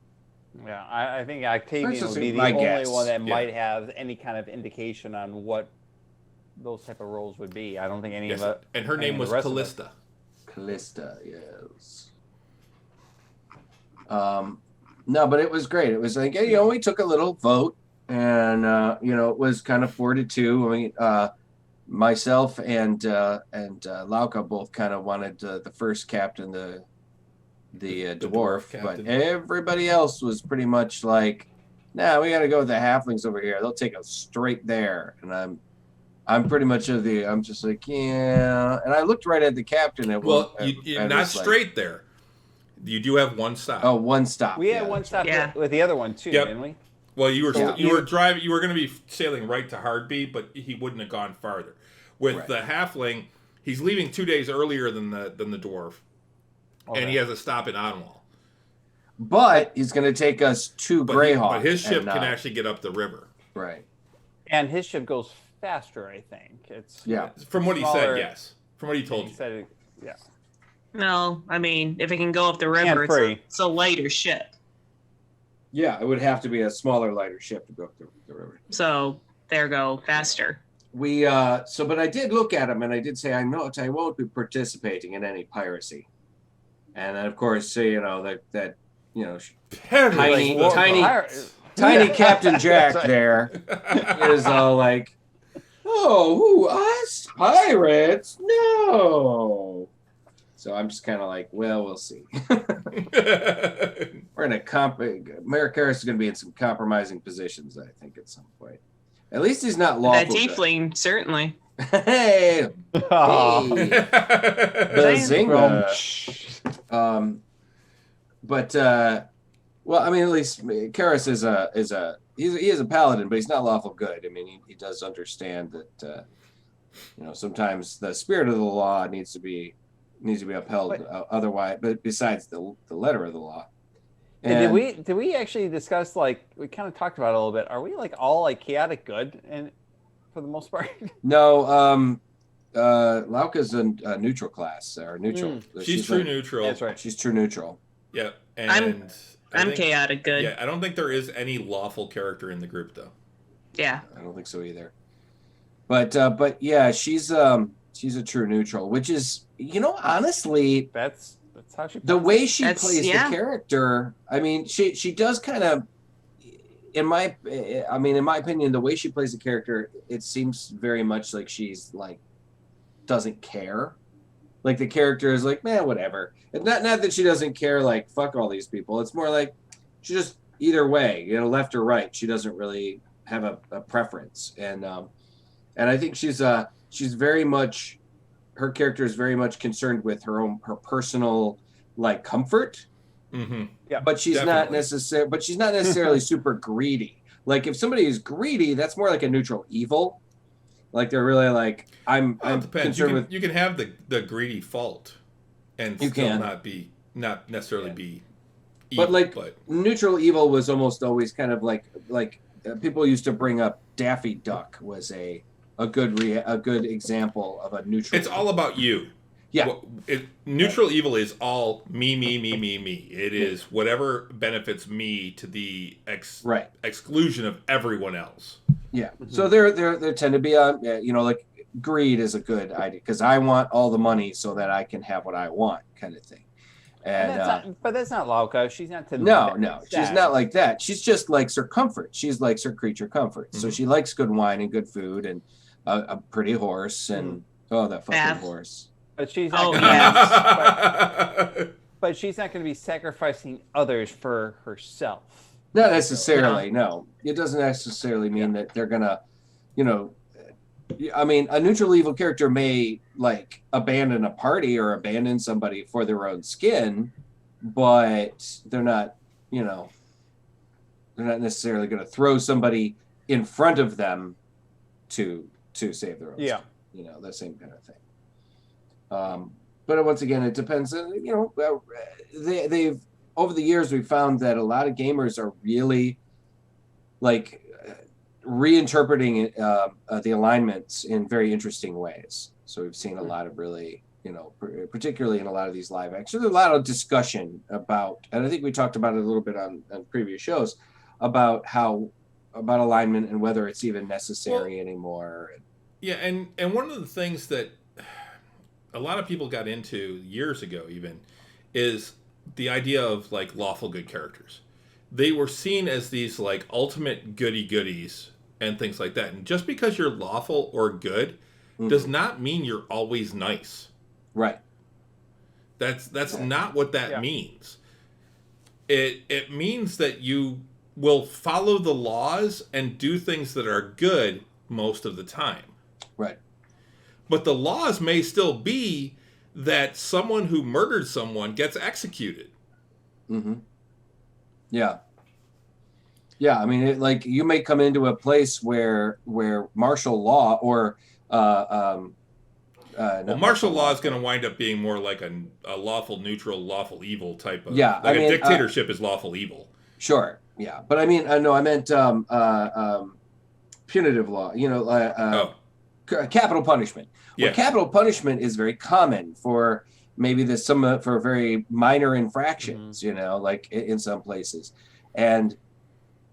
Yeah, I think Octavian would be the only one that might have any kind of indication on what those type of roles would be. I don't think any of it. And her name was Callista. Callista, yes. No, but it was great. It was like, we took a little vote, and it was kind of 4-2. I mean, myself and Lauka both kind of wanted the first captain, the dwarf, but everybody else was pretty much like, nah, we got to go with the halflings over here. They'll take us straight there. And I'm pretty much I'm just like, yeah. And I looked right at the captain. You're not straight there. You do have one stop. Oh, one stop. We had one stop with the other one too, didn't we? Well, you were driving. You were going to be sailing right to Hardby, but he wouldn't have gone farther. With the halfling, he's leaving 2 days earlier than the dwarf, and he has a stop in Onwall. But he's going to take us to Greyhawk. But his ship can actually get up the river. Right. And his ship goes faster, I think. From what he said, yes. From what he told you. Yeah. No, I mean, if it can go up the river, it's a lighter ship. Yeah, it would have to be a smaller, lighter ship to go up the river. So there go, faster. But I did look at him and I did say, I won't be participating in any piracy. And then, of course, tiny Captain Jack there is all like, oh, who, us? Pirates? No. So I'm just kind of like, well, we'll see. We're in Marikaris is going to be in some compromising positions, I think, at some point. At least he's not lawful. That tiefling, certainly. Hey! Bazinga! Well, I mean, at least Karis is a paladin, but he's not lawful good. I mean, he does understand that sometimes the spirit of the law needs to be upheld. Otherwise, but besides the letter of the law. And did we actually discuss, like, we kind of talked about it a little bit? Are we like all like chaotic good and for the most part? No, Lauka's a neutral class or neutral. She's true neutral. That's right. She's true neutral. Yeah, and I'm chaotic good. Yeah, I don't think there is any lawful character in the group though. Yeah, I don't think so either. But yeah, she's a true neutral, which is honestly that's how she plays. The way she plays the character. I mean, she does kind of. In my opinion, the way she plays the character, it seems very much like she's like doesn't care. Like the character is like, man, whatever. And not that she doesn't care, like fuck all these people. It's more like she just either way, left or right. She doesn't really have a preference. And I think she's very much, her character is very much concerned with her personal like comfort. Mm-hmm. Yeah, but she's not necessarily super greedy. Like if somebody is greedy, that's more like a neutral evil. Like they're really like I'm concerned with. You can have the greedy fault, and still not necessarily be. Evil, but neutral evil was almost always kind of like people used to bring up Daffy Duck was a good example of a neutral. It's all about you. Yeah. Neutral evil is all me. It is whatever benefits me to the exclusion of everyone else. Yeah. So there tend to be like greed is a good idea because I want all the money so that I can have what I want, kind of thing. But that's not Lauka. She's not to no, she's not like that. She's just likes her comfort. She's likes her creature comfort. So she likes good wine and good food and a pretty horse and that fucking horse. But she's not but she's not going to be sacrificing others for herself. Not necessarily. No, it doesn't necessarily mean that they're gonna, I mean, a neutral evil character may like abandon a party or abandon somebody for their own skin, but they're not, they're not necessarily going to throw somebody in front of them to save their own skin. The same kind of thing. But once again, it depends. They've over the years we've found that a lot of gamers are really like reinterpreting the alignments in very interesting ways. So we've seen a lot of really, particularly in a lot of these live actions, there's a lot of discussion about, and I think we talked about it a little bit on previous shows about alignment and whether it's even necessary anymore. Yeah, and one of the things that a lot of people got into years ago even is the idea of like lawful good characters. They were seen as these like ultimate goodies and things like that. And just because you're lawful or good does not mean you're always nice. Right. That's not what that means. It means that you will follow the laws and do things that are good most of the time. Right. But the laws may still be that someone who murdered someone gets executed. Mm-hmm. Yeah. Yeah, I mean, you may come into a place where martial law or martial law is going to wind up being more like a lawful neutral, lawful evil type of. Yeah, like a dictatorship is lawful evil. Sure. Yeah, but I mean, I meant punitive law. Capital punishment. Well, capital punishment is very common for maybe for very minor infractions. Like in some places, and.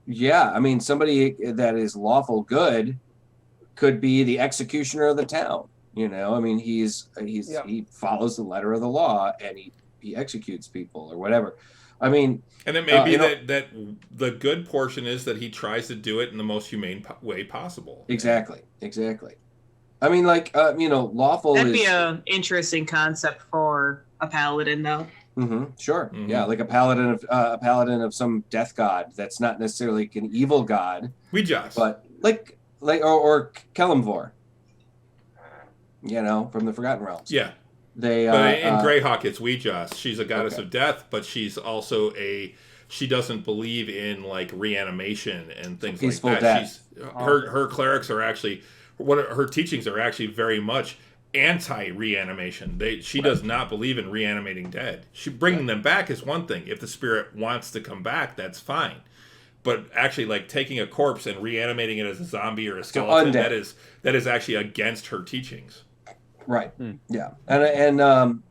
Yeah, I mean, somebody that is lawful good could be the executioner of the town. I mean, he follows the letter of the law and he executes people or whatever. I mean, and it may be that the good portion is that he tries to do it in the most humane way possible. Exactly. I mean, lawful. That'd be an interesting concept for a paladin, though. Mm-hmm. Sure. Mm-hmm. Yeah, like a paladin of some death god that's not necessarily an evil god. But like or Kelemvor. From the Forgotten Realms. Yeah. But in Greyhawk, it's Weejas. She's a goddess of death, but she's also she doesn't believe in like reanimation and things peaceful like that. Death. Her clerics are actually her teachings are actually very much anti-reanimation. She does not believe in reanimating dead. Bringing them back is one thing. If the spirit wants to come back, that's fine. But actually, like taking a corpse and reanimating it as a zombie or a skeleton, that is actually against her teachings. Right. Yeah. And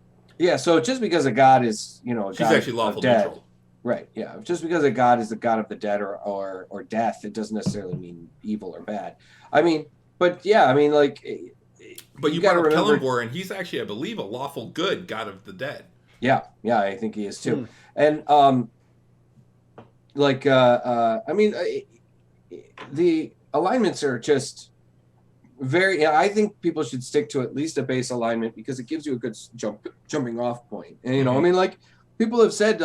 so just because a god is she's god actually lawful dead, neutral. Right. Yeah. Just because a god is the god of the dead or death, it doesn't necessarily mean evil or bad. I mean, but yeah, I mean But you got to remember Kelemvor, and he's actually, I believe, a lawful good god of the dead. Yeah, I think he is too. And I mean, the alignments are just very. I think people should stick to at least a base alignment because it gives you a good jumping off point. And I mean, like people have said,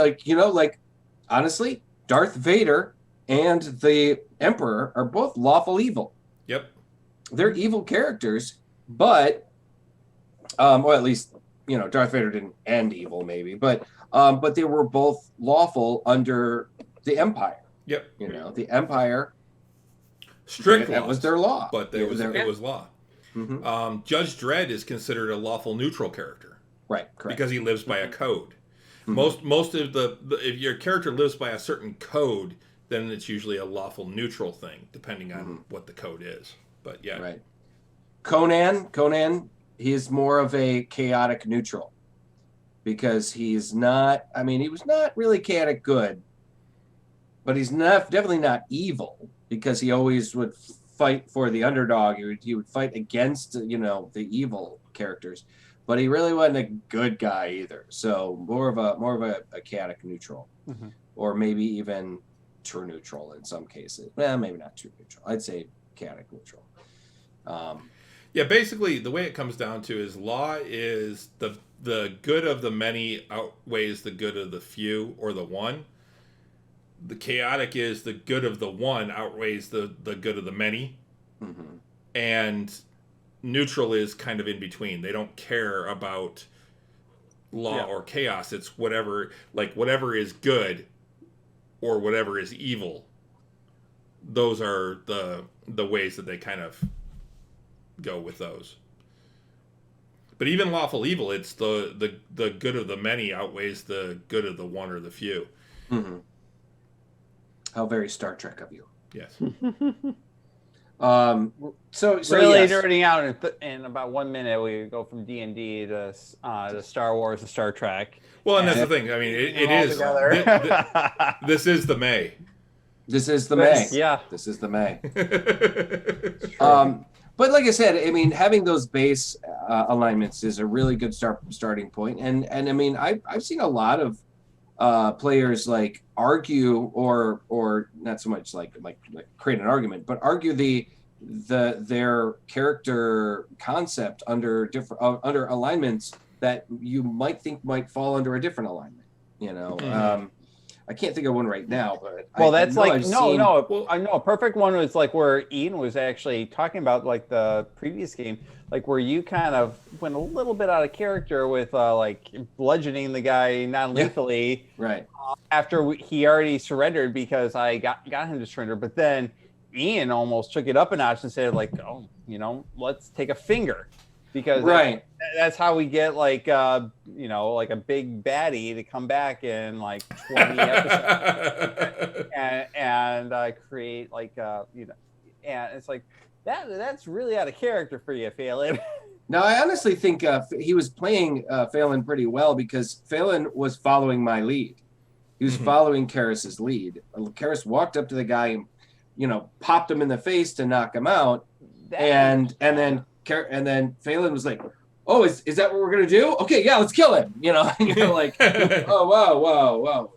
honestly, Darth Vader and the Emperor are both lawful evil. Yep, they're evil characters. But, or at least, Darth Vader didn't end evil, maybe, but they were both lawful under the Empire. Yep. The Empire. Strict that was their law. But it was law. Mm-hmm. Judge Dredd is considered a lawful neutral character. Right, correct. Because he lives by a code. Mm-hmm. Most of if your character lives by a certain code, then it's usually a lawful neutral thing, depending on what the code is. But yeah. Right. Conan he's more of a chaotic neutral because he's not. I mean, he was not really chaotic good, but he's definitely not evil because he always would fight for the underdog. He would fight against the evil characters, but he really wasn't a good guy either. So more of a chaotic neutral, or maybe even true neutral in some cases. Well, maybe not true neutral. I'd say chaotic neutral. Yeah, basically the way it comes down to is law is the good of the many outweighs the good of the few or the one. The chaotic is the good of the one outweighs the good of the many. And neutral is kind of in between. They don't care about law or chaos. It's whatever is good or whatever is evil. Those are the ways that they kind of go with those. But even lawful evil, it's the good of the many outweighs the good of the one or the few. How very Star Trek of you. Yes. So really yes. nerding out in about 1 minute. We go from D&D to Star Wars to Star Trek. Well, and that's the thing. I mean, it is. This is the May. This is the May. Yeah. This is the May. But like I said, I mean, having those base alignments is a really good starting point. And I mean, I've seen a lot of players like argue or not so much like create an argument, but argue their character concept under different under alignments that you might think might fall under a different alignment. I can't think of one right now, but I know a perfect one was like where Ian was actually talking about like the previous game, like where you kind of went a little bit out of character with like bludgeoning the guy non-lethally, right? After he already surrendered because I got him to surrender, but then Ian almost took it up a notch and said like, oh, let's take a finger. Because that's how we get like like a big baddie to come back in like 20 episodes and create like and it's like that's really out of character for you, Phelan. No, I honestly think he was playing Phelan pretty well because Phelan was following my lead. He was following Karras's lead. Karras walked up to the guy and popped him in the face to knock him out, and then Phelan was like, "Oh, is that what we're gonna do? Okay, yeah, let's kill him." And you're like, "Oh, whoa!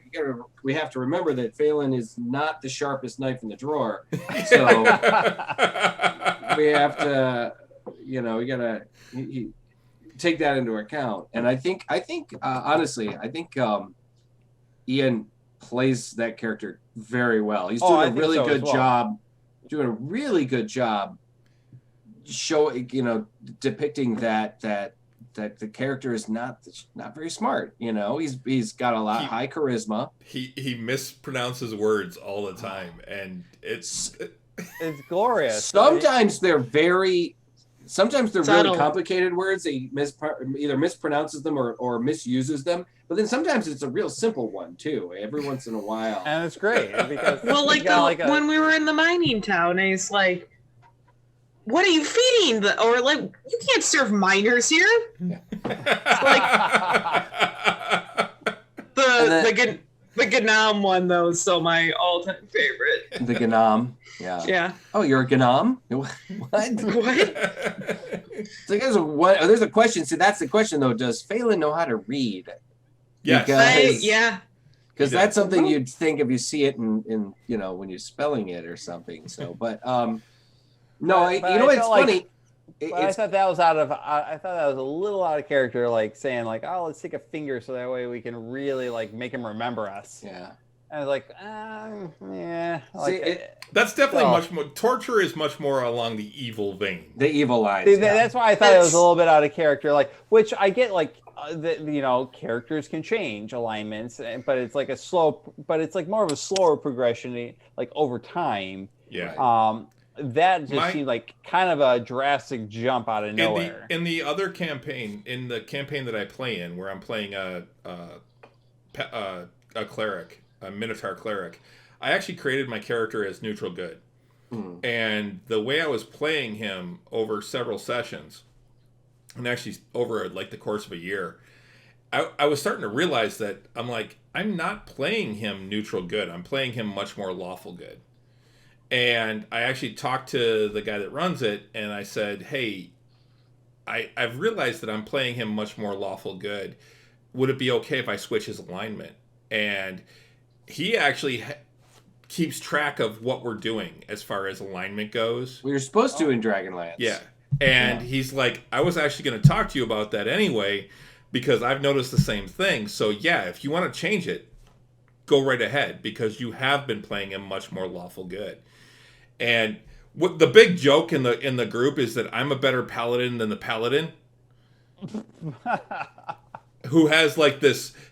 We have to remember that Phelan is not the sharpest knife in the drawer, so we have to, we gotta take that into account." And I think honestly, Ian plays that character very well. He's doing a really good job. Doing a really good job. Depicting that the character is not very smart. He's got a lot high charisma. He mispronounces words all the time, and it's glorious. Sometimes they're really complicated words. He either mispronounces them or misuses them. But then sometimes it's a real simple one too. Every once in a while, and it's great because when we were in the mining town, and he's like, "What are you feeding?" Or like, "You can't serve miners here." Yeah. The Gnom one though is still my all-time favorite. The Gnom, yeah. Yeah. Oh, you're a Gnom? What? So there's a question. See, that's the question though. Does Phelan know how to read? Yes. Because that's something you'd think if you see it in when you're spelling it or something. So, but no, it's funny. I thought that was I thought that was a little out of character, like saying like, "Oh, let's take a finger so that way we can really like make him remember us." Yeah. And I was like, yeah. That's definitely much more. Torture is much more along the evil vein. The evil lines. That's why I thought it was a little bit out of character. Like, which I get, like, characters can change alignments, but it's like more of a slower progression, like over time. Yeah. That just seemed like kind of a drastic jump out of nowhere. In the other campaign, in the campaign that I play in, where I'm playing a cleric, a Minotaur cleric, I actually created my character as neutral good. And the way I was playing him over several sessions, and actually over like the course of a year, I was starting to realize that I'm not playing him neutral good. I'm playing him much more lawful good. And I actually talked to the guy that runs it, and I said, hey, I've realized that I'm playing him much more lawful good. Would it be okay if I switch his alignment? And he actually keeps track of what we're doing as far as alignment goes. Well, you're supposed to in Dragonlance. Yeah. And he's like, I was actually going to talk to you about that anyway, because I've noticed the same thing. So yeah, if you want to change it, go right ahead, because you have been playing him much more lawful good. And what the big joke in the group is that I'm a better paladin than the paladin. Who has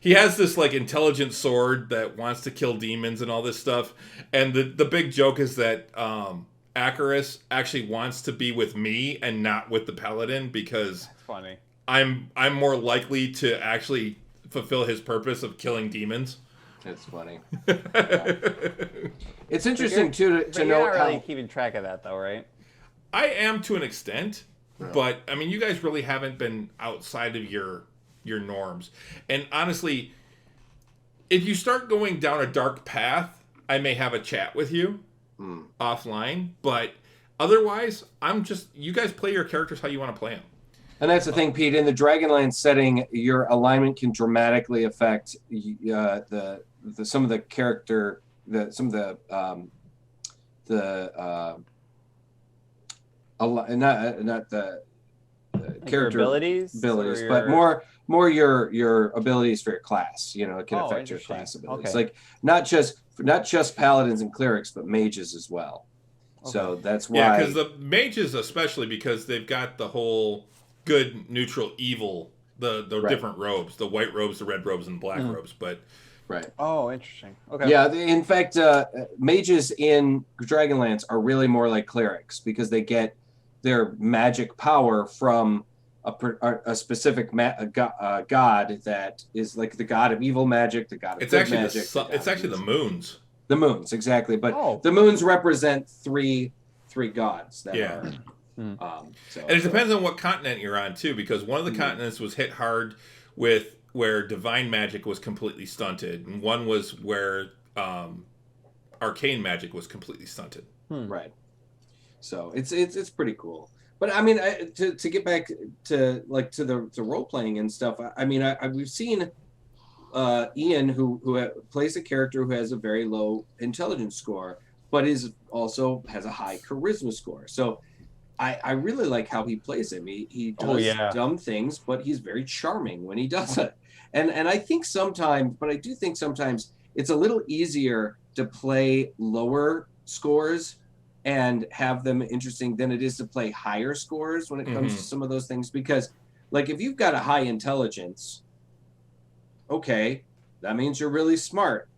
he has this like intelligent sword that wants to kill demons and all this stuff. And the big joke is that Acarus actually wants to be with me and not with the paladin, because That's funny. I'm more likely to actually fulfill his purpose of killing demons. It's funny. It's interesting too to know you're not really how keeping track of that though, right? I am to an extent, but I mean, you guys really haven't been outside of your norms. And honestly, if you start going down a dark path, I may have a chat with you offline, but otherwise, you guys play your characters how you want to play them. And that's the thing, Pete. In the Dragonlance setting, your alignment can dramatically affect some of the character, not the character abilities, but more your abilities for your class. You know, it can affect your class abilities. Okay. Like not just paladins and clerics, but mages as well. Okay. So that's why. Yeah, because the mages, especially because they've got the whole good, neutral, evil, the different robes, the white robes, the red robes, and black robes. But right. Oh, interesting. Okay. Yeah, in fact, mages in Dragonlance are really more like clerics, because they get their magic power from a specific god that is like the god of evil magic, the god of good magic. It's actually the moons. The moons, exactly. But the moons represent three gods that are. And it depends on what continent you're on too, because one of the continents was hit hard with where divine magic was completely stunted, and one was where arcane magic was completely stunted. Right. So it's pretty cool. But I mean, to get back to the role playing and stuff. I mean, we've seen Ian who plays a character who has a very low intelligence score, but also has a high charisma score. So I really like how he plays him. He does dumb things, but he's very charming when he does it. And I think sometimes it's a little easier to play lower scores and have them interesting than it is to play higher scores when it comes to some of those things. Because like if you've got a high intelligence, okay, that means you're really smart.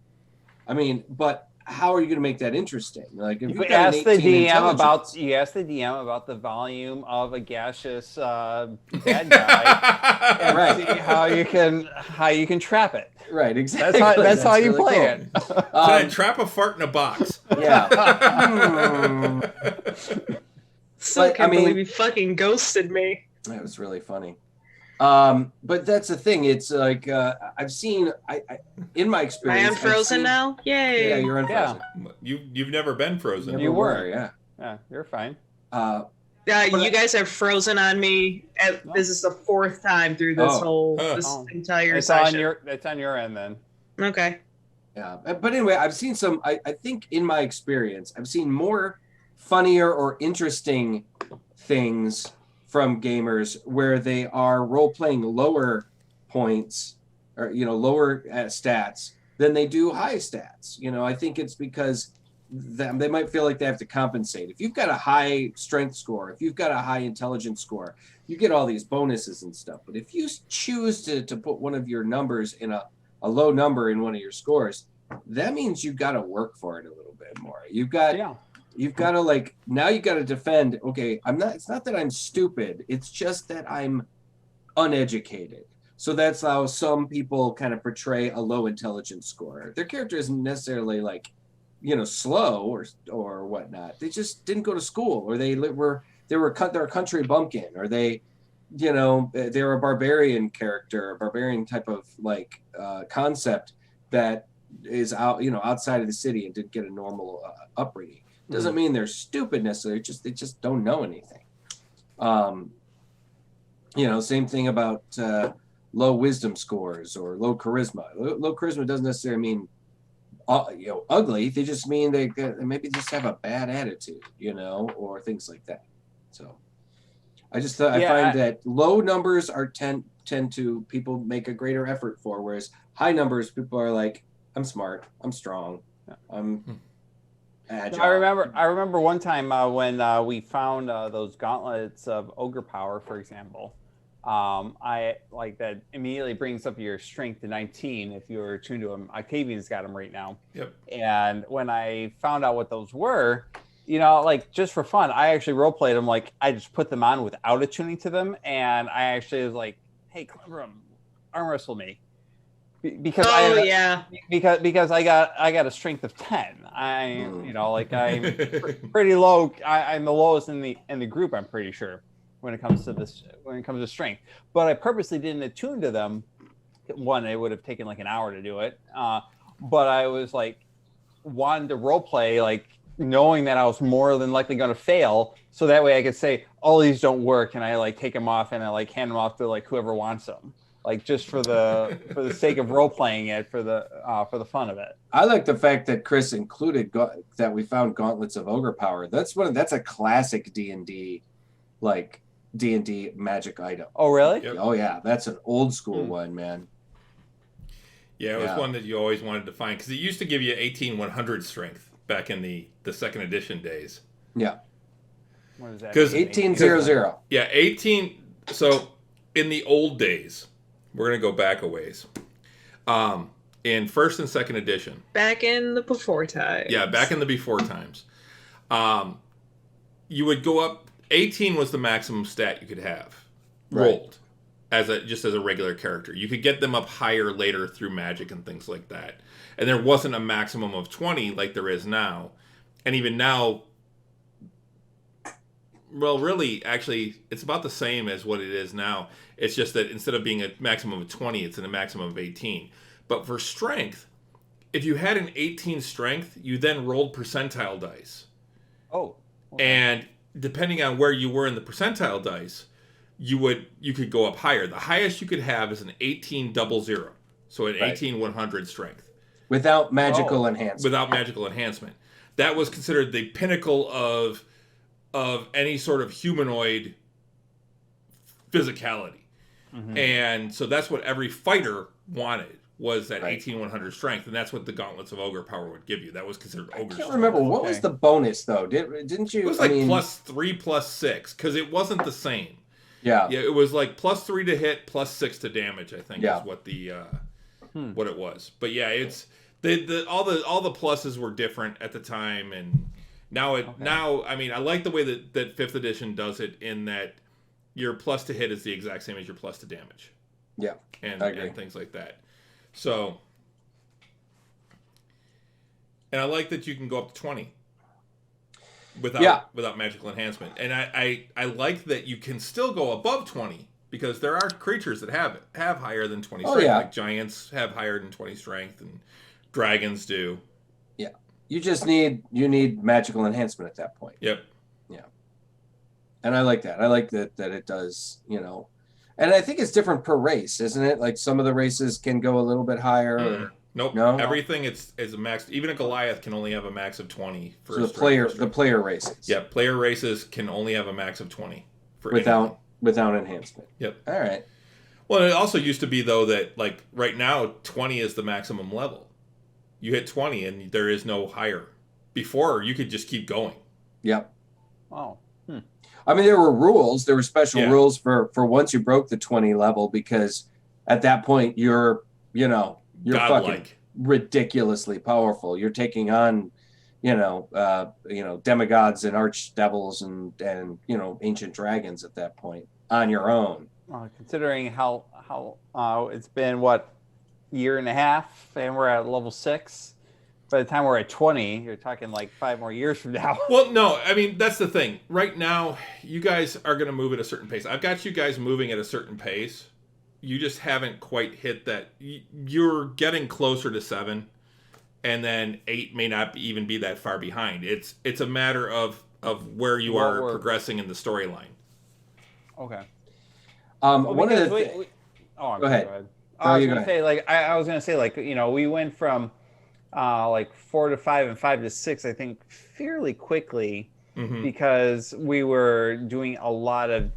I mean, but how are you going to make that interesting? Like, if you ask the DM about the volume of a gaseous bad guy, and right? See how you can trap it. Right, exactly. That's how you play it. Can I trap a fart in a box? Yeah. Still can't believe you fucking ghosted me. That was really funny. But that's the thing. It's like I've seen. I in my experience. I am frozen now. Yay! Yeah, you're unfrozen. Yeah. You've never been frozen. You were. Yeah. Yeah, you're fine. You guys have frozen on me. This is the fourth time through this entire session. It's on your end then. Okay. Yeah, but anyway, I've seen some. I think in my experience, I've seen more funnier or interesting things from gamers where they are role-playing lower points or lower stats than they do high stats. I think it's because they might feel like they have to compensate. If you've got a high strength score, if you've got a high intelligence score, you get all these bonuses and stuff. But if you choose to put one of your numbers in a low number in one of your scores, that means you've got to work for it a little bit more. You've got to now you got to defend. Okay, it's not that I'm stupid. It's just that I'm uneducated. So that's how some people kind of portray a low intelligence score. Their character isn't necessarily slow or whatnot. They just didn't go to school, or they're a country bumpkin, or they they're a barbarian character, a barbarian type of like concept that is outside of the city and didn't get a normal upbringing. Doesn't mean they're stupid necessarily. They just don't know anything. Same thing about low wisdom scores or low charisma. Low charisma doesn't necessarily mean ugly. They just mean they maybe just have a bad attitude, or things like that. So I find that low numbers tend to people make a greater effort for, whereas high numbers people are like, I'm smart, I'm strong, I'm agile. I remember one time when we found those gauntlets of ogre power, for example. I like that immediately brings up your strength to 19 if you're attuned to them. Octavian's got them right now. Yep. And when I found out what those were, like just for fun, I actually role played them. Like I just put them on without attuning to them, and I actually was like, "Hey, Cleverum, arm wrestle me," because because I got a strength of 10. I'm pretty low. I'm the lowest in the group. I'm pretty sure. When it comes to strength, but I purposely didn't attune to them. One, it would have taken like an hour to do it, but I was like wanting to role play, like knowing that I was more than likely going to fail, so that way I could say all these don't work, and I like take them off and I like hand them off to like whoever wants them, like just for the sake of role playing it, for the fun of it. I like the fact that Chris included that we found gauntlets of ogre power. That's a classic D&D like D&D magic item. Oh, really? Yep. Oh, yeah. That's an old school one, man. Yeah, it was one that you always wanted to find, because it used to give you 18-100 strength back in the second edition days. Yeah. What is that? 1800. Yeah, 18. So in the old days, we're going to go back a ways. In first and second edition. Back in the before times. Yeah, back in the before times. You would go up. 18 was the maximum stat you could have rolled as a regular character. You could get them up higher later through magic and things like that. And there wasn't a maximum of 20 like there is now. And even now, well, really, actually, it's about the same as what it is now. It's just that instead of being a maximum of 20, it's in a maximum of 18. But for strength, if you had an 18 strength, you then rolled percentile dice. Oh. Okay. And depending on where you were in the percentile dice, you could go up higher. The highest you could have is an 18-00, so an 18-100 strength. Without magical enhancement. Without magical enhancement. That was considered the pinnacle of any sort of humanoid physicality. Mm-hmm. And so that's what every fighter wanted, was that 18-100 strength, and that's what the Gauntlets of Ogre power would give you. That was considered Ogre strength. I can't remember. What was the bonus, though? Didn't you... It was like +3, +6, because it wasn't the same. Yeah. Yeah, it was like +3 to hit, +6 to damage, I think, is what the what it was. But yeah, it's all the pluses were different at the time, and now I mean, I like the way that 5th edition does it, in that your plus to hit is the exact same as your plus to damage. Yeah. And things like that. So, and I like that you can go up to 20 without magical enhancement. And I like that you can still go above 20, because there are creatures that have higher than 20 strength. Like giants have higher than 20 strength, and dragons do. Yeah. You just need magical enhancement at that point. Yep. Yeah. And I like that. I like that it does, And I think it's different per race, isn't it? Like some of the races can go a little bit higher. Nope. No. Everything is a max. Even a Goliath can only have a max of 20. So the player races. Yeah, player races can only have a max of 20 without enhancement. Yep. All right. Well, it also used to be, though, that like right now 20 is the maximum level. You hit 20 and there is no higher. Before, you could just keep going. Yep. Wow. I mean, there were rules. There were special rules for once you broke the 20 level, because at that point you're fucking ridiculously powerful. You're taking on, demigods and archdevils and ancient dragons at that point on your own. Considering how it's been year and a half, and we're at level 6. by the time we're at 20, you're talking like 5 more years from now. Well, no, I mean, that's the thing. Right now, you guys are going to move at a certain pace. I've got you guys moving at a certain pace. You just haven't quite hit that. You're getting closer to 7, and then 8 may not even be that far behind. It's a matter of where you are progressing in the storyline. Okay. One of the things. Go ahead. I was gonna say, like, we went from like 4 to 5 and 5 to 6, I think, fairly quickly, because we were doing a lot of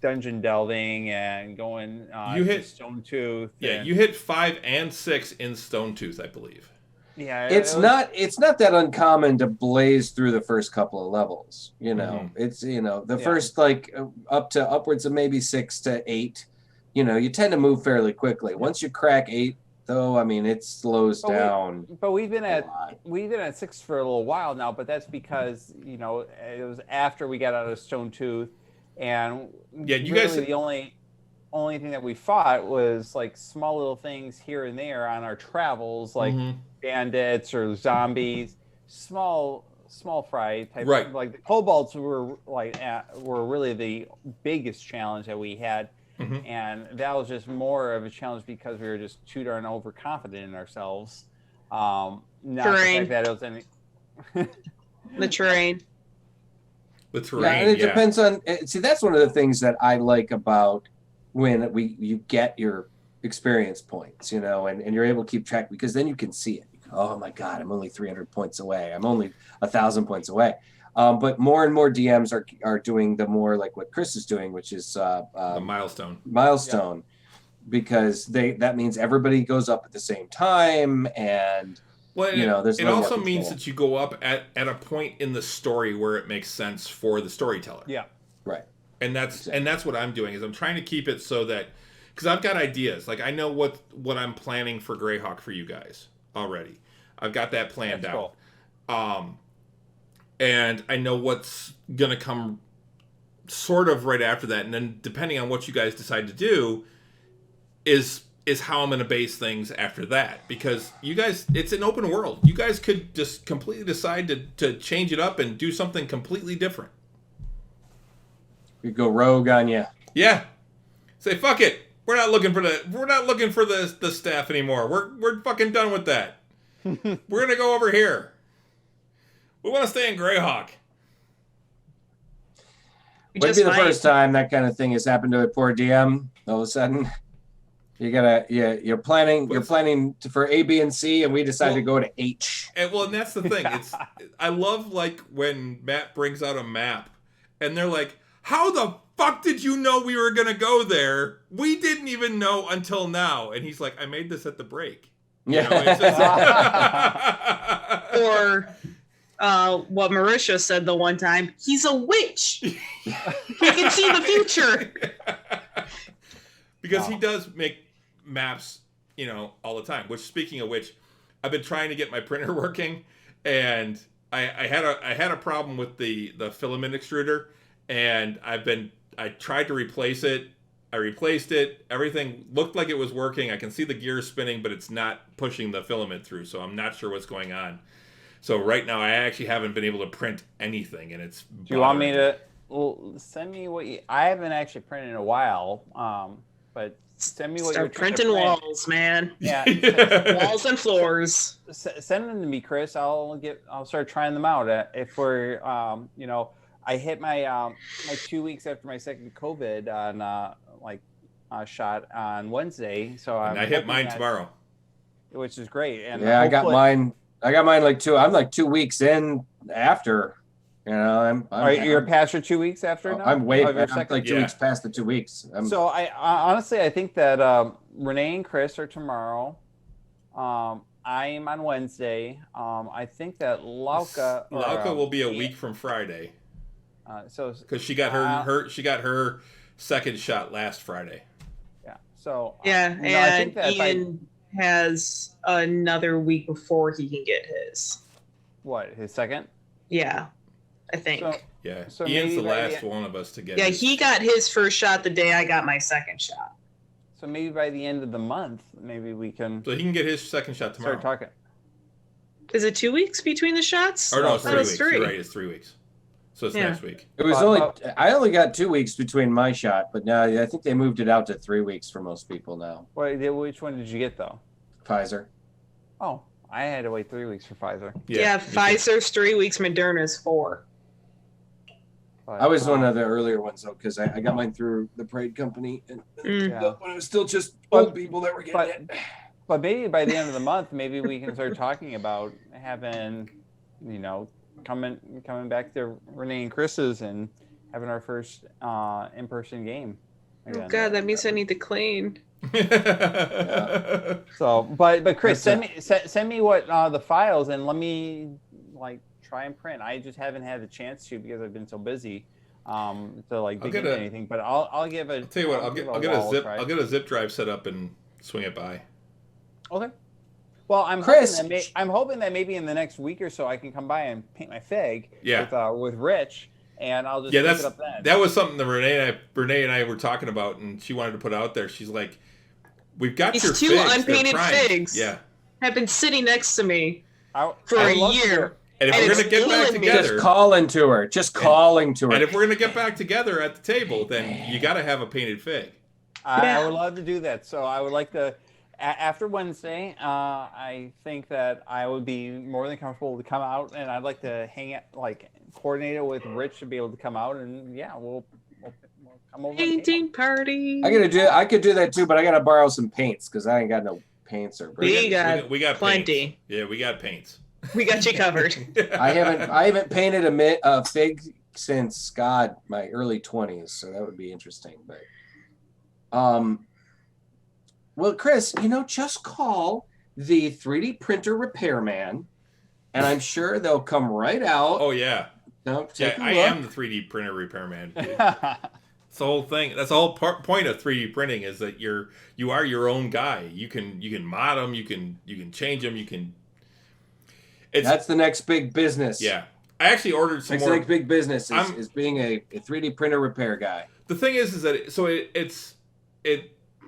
dungeon delving and going you hit Stonetooth. Yeah, you hit 5 and 6 in Stonetooth, I believe. Yeah, it's not that uncommon to blaze through the first couple of levels. It's the first like upwards of maybe 6 to 8. You tend to move fairly quickly. Once you crack 8, though, I mean, it slows down. But we've been at 6 for a little while now. But that's because it was after we got out of Stonetooth, and you guys. The only thing that we fought was like small little things here and there on our travels, like bandits or zombies, small fry type. Right. Like the kobolds were really the biggest challenge that we had. And that was just more of a challenge because we were just too darn overconfident in ourselves. Not the fact that it was any. The terrain. The terrain. Yeah, and it depends on. See, that's one of the things that I like about when you get your experience points, and you're able to keep track, because then you can see it. Oh my God, I'm only 300 points away. I'm only 1,000 points away. But more and more DMs are doing the more like what Chris is doing, which is the milestone, because that means everybody goes up at the same time, and there's it also means that you go up at a point in the story where it makes sense for the storyteller. Yeah, right. And that's what I'm doing, is I'm trying to keep it so that, because I've got ideas, like I know what I'm planning for Greyhawk for you guys already. I've got that planned out. Cool. And I know what's going to come sort of right after that. And then depending on what you guys decide to do is how I'm going to base things after that. Because you guys, it's an open world. You guys could just completely decide to change it up and do something completely different. You go rogue on you. Yeah. Say, fuck it. We're not looking for the staff anymore. We're fucking done with that. We're going to go over here. We want to stay in Greyhawk. Would be the first time that kind of thing has happened to a poor DM. All of a sudden, you're planning for A, B, and C, and we decide to go to H. And that's the thing. I love like when Matt brings out a map, and they're like, "How the fuck did you know we were gonna go there? We didn't even know until now." And he's like, "I made this at the break." Or. What Marisha said the one time, he's a witch. He can see the future. Because he does make maps, all the time. Which, speaking of which, I've been trying to get my printer working, and I had a problem with the filament extruder, and I tried to replace it. I replaced it. Everything looked like it was working. I can see the gears spinning, but it's not pushing the filament through, so I'm not sure what's going on. So right now, I actually haven't been able to print anything, and it's. Do you want me to send me what I haven't actually printed in a while, but send me what you're printing walls, man. Yeah, walls and floors. Send them to me, Chris. I'll start trying them out. If we're, I hit my 2 weeks after my second COVID on shot on Wednesday, so I hit mine tomorrow, which is great. And I got mine. I'm like 2 weeks in after, you're past your 2 weeks after now? I'm way like 2 weeks past the 2 weeks. So I honestly, I think that Renee and Chris are tomorrow. I am on Wednesday. I think that Lauka will be a week from Friday. Because she got her second shot last Friday. Yeah. So and I think that Ian has another week before he can get his. What, his second? Yeah, I think. So Ian's the last one of us to get. Yeah, he got his first shot the day I got my second shot. So maybe by the end of the month, maybe we can. So he can get his second shot tomorrow. Start talking. Is it 2 weeks between the shots? Or no, it's 3 weeks. 3. You're right, it's 3 weeks. So it's next week. It was I only got 2 weeks between my shot, but now I think they moved it out to 3 weeks for most people now. Wait, which one did you get though? Pfizer. Oh, I had to wait 3 weeks for Pfizer. Yeah, Pfizer's 3 weeks, Moderna's 4. I was one of the earlier ones though, because I got mine through the Parade Company, and when it was still just old people that were getting it. But maybe by the end of the month, maybe we can start talking about having, coming back to Renee and Chris's and having our first in-person game. Again. Oh God, that means I need to clean. Yeah. So, but Chris, send me what the files and let me try and print. I just haven't had the chance to because I've been so busy to dig into anything. But I'll give it. I'll tell you what. I'll get a zip drive set up and swing it by. Okay. Well, I'm hoping that maybe in the next week or so I can come by and paint my fig. With Rich, and I'll just pick it up then. That was something that Renee and I were talking about, and she wanted to put out there. She's like, "We've got your two figs. unpainted figs. Yeah, have been sitting next to me for a year." And if we're going to get back together... Just calling to her. And if we're going to get back together at the table, then you got to have a painted fig. I would love to do that. So I would like to... After Wednesday, I think that I would be more than comfortable to come out, and I'd like to coordinate it with Rich to be able to come out, and we'll come over. Painting party. I could do that too, but I got to borrow some paints because I ain't got no paints or. We got plenty. Paints. Yeah, we got paints. We got you covered. I haven't painted a fig since my early 20s, so that would be interesting. But, well, Chris, just call the 3D printer repairman, and I'm sure they'll come right out. Oh yeah, I am the 3D printer repairman. It's the whole thing. That's the whole point of 3D printing is that you are your own guy. You can mod them. You can change them. You can. That's the next big business. Yeah. I actually ordered some more. Next big business is being a 3D printer repair guy. The thing is that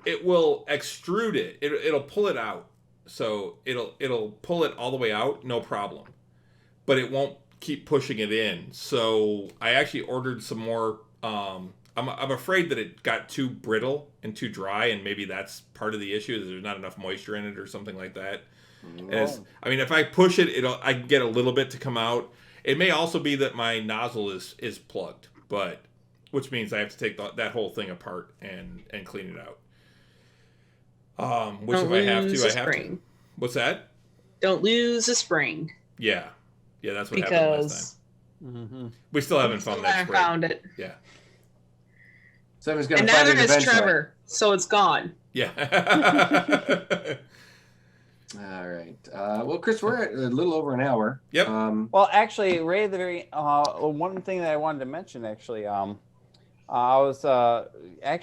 it will extrude it. It'll pull it out. So it'll pull it all the way out, no problem. But it won't keep pushing it in. So I actually ordered some more. I'm afraid that it got too brittle and too dry, and maybe that's part of the issue. Is there's not enough moisture in it or something like that. If I push it, I can get a little bit to come out. It may also be that my nozzle is plugged, which means I have to take that whole thing apart and clean it out. Which if I have to. What's that? Don't lose a spring. Yeah, that's what happened last time. We still haven't found that spring. I found it. Yeah. Someone's gonna and find neither it has Trevor, so it's gone. Yeah. All right. Well, Chris, we're at a little over an hour. Yep. Well, actually, Ray, the very one thing that I wanted to mention, actually, I was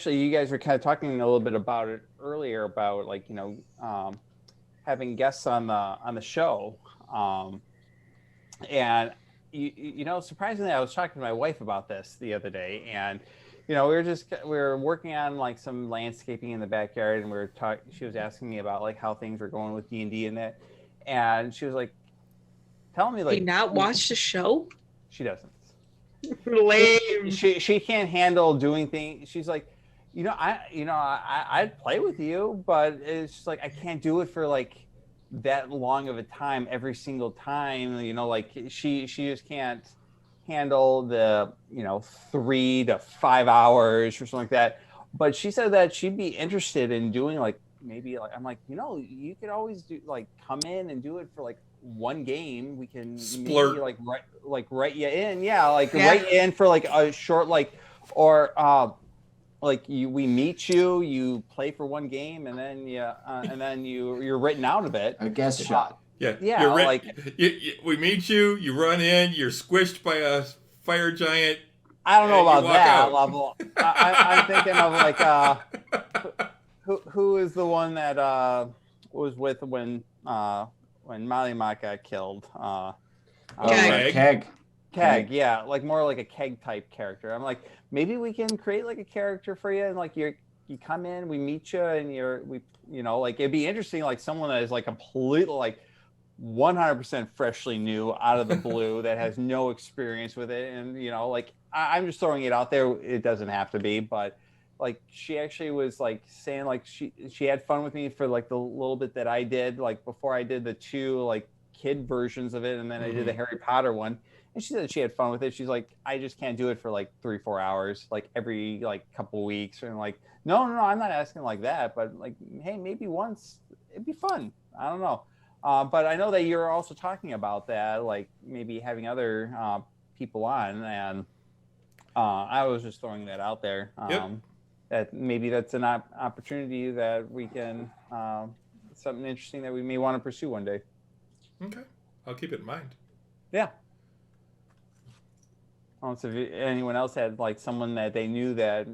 you guys were kind of talking a little bit about it earlier about having guests on the show, and surprisingly, I was talking to my wife about this the other day, and. We were working on some landscaping in the backyard, and she was asking me about how things were going with D&D and that, and she was telling me you not watch the show? She doesn't. Lame. She can't handle doing things. She's like, I'd play with you, but it's just I can't do it for that long of a time every single time. She just can't handle the 3 to 5 hours or something like that, but she said that she'd be interested in doing maybe I'm you could always do come in and do it for one game. We can splurt. Maybe write you in, write you in for a short we meet you play for one game, and then you're written out of it. A guest shot. Yeah, we meet you. You run in. You're squished by a fire giant. I don't know about that level. I'm thinking of who is the one that was with when Molly Mock got killed. Keg. Keg, yeah, more like a Keg type character. I'm maybe we can create a character for you, and you come in, we meet you, and it'd be interesting, someone that is completely 100% freshly new out of the blue that has no experience with it. And, you know, like, I'm just throwing it out there. It doesn't have to be, but like, she actually was like saying like she had fun with me for like the little bit that I did, like before I did the 2 like kid versions of it. And then I did the Harry Potter one. And she said she had fun with it. She's like, I just can't do it for like 3-4 hours, like every like couple weeks. And like, no, I'm not asking like that, but like, hey, maybe once it'd be fun. I don't know. But I know that you're also talking about that, like maybe having other people on, and I was just throwing that out there. That maybe that's an opportunity that we can, something interesting that we may want to pursue one day. Okay, I'll keep it in mind. Yeah. So if anyone else had like someone that they knew that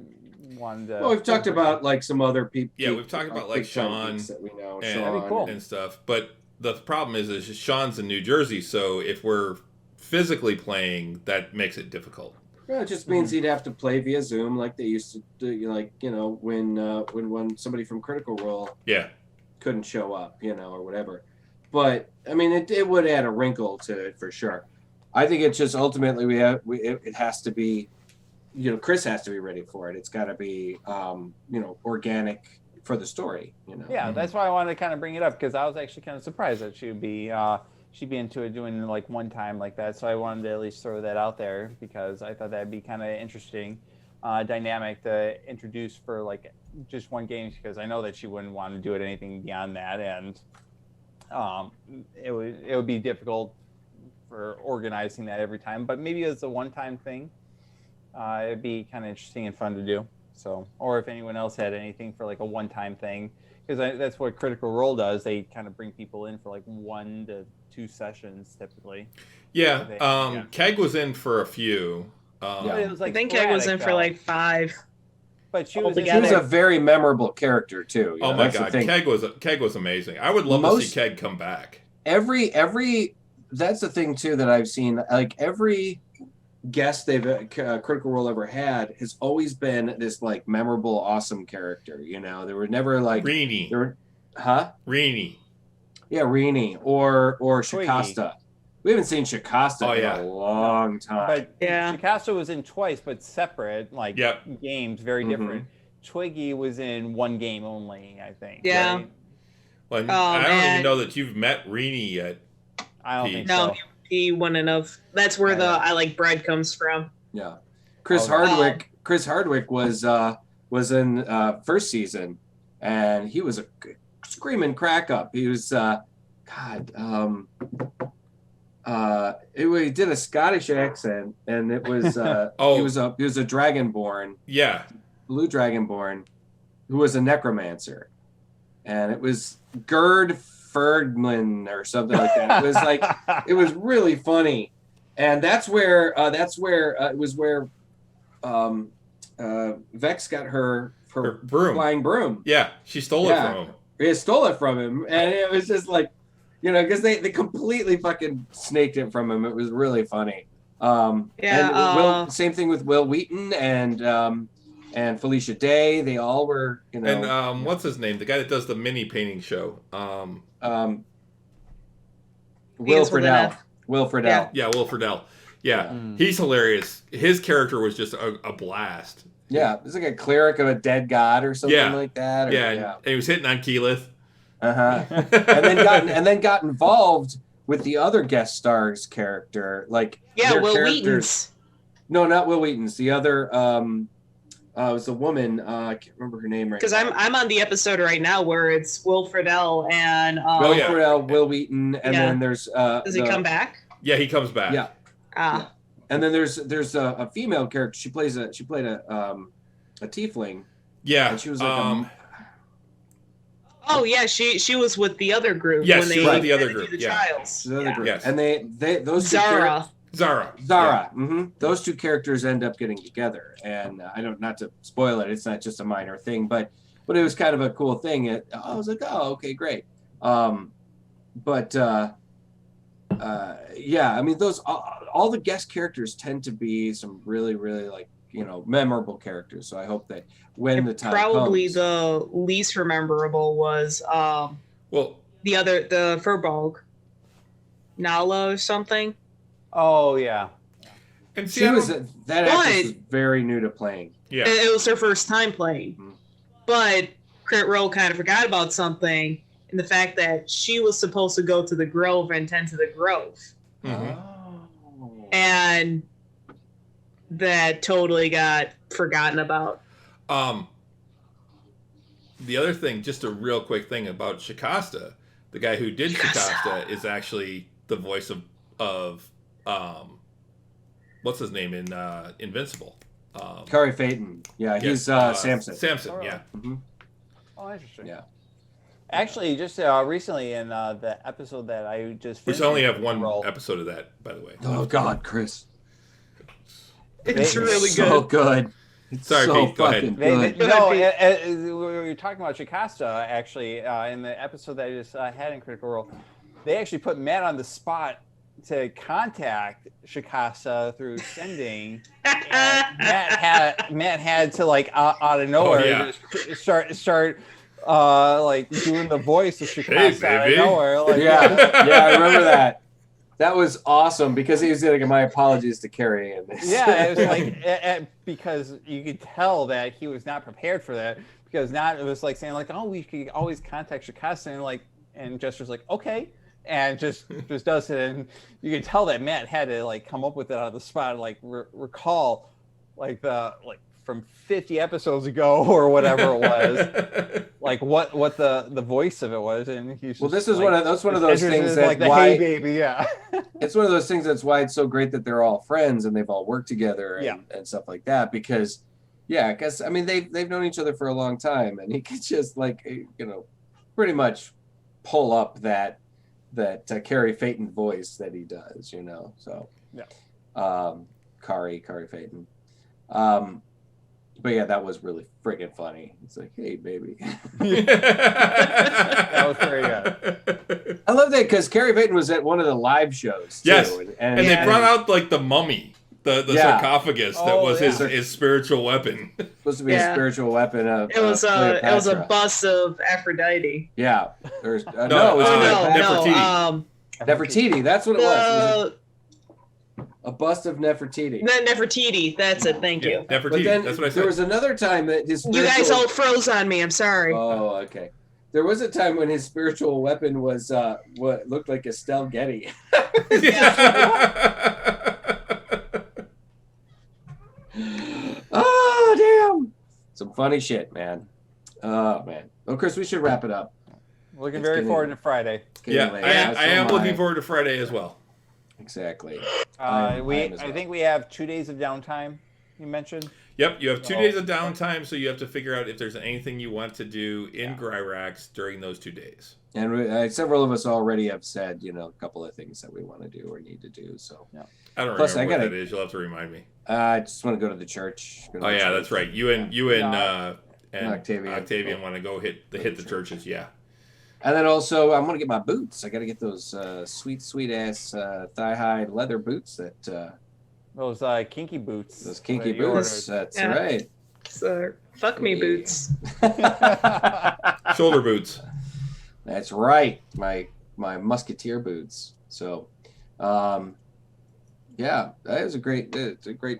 wanted to... Well, we've talked about like some other people. Yeah, we've talked about like Sean that we know, and stuff. But the problem is Sean's in New Jersey, so if we're physically playing, that makes it difficult. Yeah, it just means he'd have to play via Zoom like they used to do, like, you know, when somebody from Critical Role couldn't show up, you know, or whatever. But I mean, it would add a wrinkle to it for sure. I think it's just ultimately it has to be, you know, Chris has to be ready for it. It's got to be, you know, organic for the story, you know. Yeah, that's why I wanted to kind of bring it up, because I was actually kind of surprised that she'd be into it doing like one time like that. So I wanted to at least throw that out there, because I thought that'd be kind of interesting dynamic to introduce for like just one game, because I know that she wouldn't want to do it anything beyond that, and it would be difficult for organizing that every time. But maybe as a one-time thing, it'd be kind of interesting and fun to do. So, or if anyone else had anything for like a one-time thing, because that's what Critical Role does. They kind of bring people in for like 1 to 2 sessions typically. Yeah, Keg was in for a few. It was like I think Keg was in for like 5. But she was a very memorable character too. Oh my god, Keg was amazing. I would love to see Keg come back. Every that's the thing too that I've seen. Like every guest Critical Role ever had has always been this like memorable, awesome character. You know, there were never like Rini. Rini. Yeah, Rini or Shikasta. We haven't seen Shikasta in a long time. But Shikasta was in twice, but separate, like games, very different. Twiggy was in 1 game only, I think. Yeah. Right? Well, I don't even know that you've met Rini yet. I don't think so. No, he wouldn't have. That's where I like bread comes from. Yeah. Chris Hardwick was in first season, and he was a screaming crack up. He was he did a Scottish accent, and it was he was a Dragonborn, blue Dragonborn, who was a necromancer, and it was Gerd Ferdman or something like that. It was like it was really funny, and that's where it was where Vex got her broom. Flying broom. Yeah, she stole it from him. He stole it from him, and it was just like, you know, because they completely fucking snaked it from him. It was really funny. Same thing with Will Wheaton and Felicia Day. They all were, you know. And what's his name? The guy that does the mini painting show. Will Friedle. Will Friedle. Yeah, Will Friedle. Yeah, he's hilarious. His character was just a blast. Yeah, it's like a cleric of a dead god or something like that. And he was hitting on Keyleth. and then got involved with the other guest star's character, like Will Wheaton's. No, not Will Wheaton's. The other it was a woman. I can't remember her name right now. Because I'm on the episode right now where it's Will Friedle and Friedle, Will Wheaton, and then there's does he come back? Yeah, he comes back. Yeah. And then there's a female character. She played a tiefling. Yeah. And she was like oh yeah, she was with the other group. Yes, when she was with the other group. The trials. The other group. Yes. And they those Zara. Yeah. Those two characters end up getting together, and I don't, not to spoil it. It's not just a minor thing, but it was kind of a cool thing. I was like, oh, okay, great. I mean, those all the guest characters tend to be some really, really like, you know, memorable characters. So I hope that when the time probably comes, the least memorable was the Furbolg. Nala or something. Oh yeah. And she was that actress was very new to playing. Yeah, it was her first time playing. Mm-hmm. But Crit kind of forgot about something, in the fact that she was supposed to go to the Grove and tend to the Grove. Mm-hmm. Oh. And that totally got forgotten about. The other thing, just a real quick thing about Shikasta, the guy who did Shikasta is actually the voice of what's his name in Invincible? Kari Phaeton. Yeah, he's Samson. Samson, yeah. Mm-hmm. Oh, interesting. Yeah. Actually, just recently in the episode that I just finished. We only have one episode of that, by the way. Oh, God, Chris. It's really so good. It's Sorry, so Pete, go ahead. We were talking about Shikasta, actually, in the episode that I just had in Critical Role. They actually put Matt on the spot to contact Shikasta through sending. Matt had to, like, out of nowhere, just start like doing the voice of Shikasta out of nowhere. Like, yeah, I remember that. That was awesome because he was like, my apologies to Carrie in this. Yeah, it was like because you could tell that he was not prepared for that, because now it was like saying like, oh, we could always contact Shikasta, and Jester's like, okay, and just does it, and you could tell that Matt had to like come up with it on the spot, like recall like from 50 episodes ago or whatever it was, like what the voice of it was, and he's well. This is one of those things that's like the why, hey baby, yeah. It's one of those things that's why it's so great that they're all friends and they've all worked together and stuff like that. Because, I guess I mean they've known each other for a long time, and he could just like pretty much pull up that Kari Phaeton voice that he does, So Kari Phaeton. But yeah, that was really friggin' funny. It's like, hey, baby. That was very good. I love that because Kari Phaeton was at one of the live shows, too. Yes, and they brought out, like, the mummy, the sarcophagus that was his spiritual weapon. Supposed to be a spiritual weapon of it was a bust of Aphrodite. Yeah. There's, it was Nefertiti. Nefertiti, that's what it was. A bust of Nefertiti. Nefertiti, that's it. Thank you. Nefertiti, but then that's what I said. There was another time that his you guys all froze on me. I'm sorry. Oh, okay. There was a time when his spiritual weapon was what looked like Estelle Getty. Oh, damn. Some funny shit, man. Oh, man. Well, Chris, we should wrap it up. Looking very forward to Friday. I am looking forward to Friday as well. Exactly. I think we have 2 days of downtime, you mentioned. Yep, you have 2 days of downtime, so you have to figure out if there's anything you want to do in Gryrax during those 2 days. And several of us already have said, a couple of things that we want to do or need to do. So I don't remember what that is. You'll have to remind me. I just want to go to the church. That's right. You and Octavian want to go hit the churches. Yeah. And then also, I'm gonna get my boots. I gotta get those sweet ass thigh-high leather boots that. Those kinky boots. Those kinky boots. That's right. So, fuck me boots. Shoulder boots. That's right. My musketeer boots. So, that was a great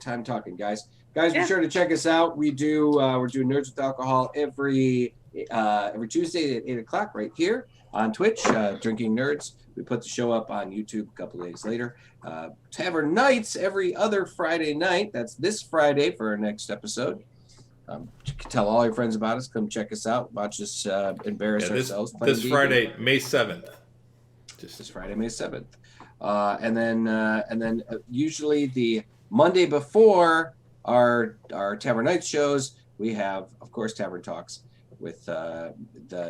time talking, guys. Guys, be sure to check us out. We're doing Nerds with Alcohol every Tuesday at 8:00 right here on Twitch, Drinking Nerds. We put the show up on YouTube a couple days later. Tavern Knights every other Friday night. That's this Friday for our next episode. Tell all your friends about us. Come check us out. Watch us embarrass ourselves. This Friday, May 7th. This Friday, May 7th. And then usually the Monday before our Tavern Knights shows, we have, of course, Tavern Talks with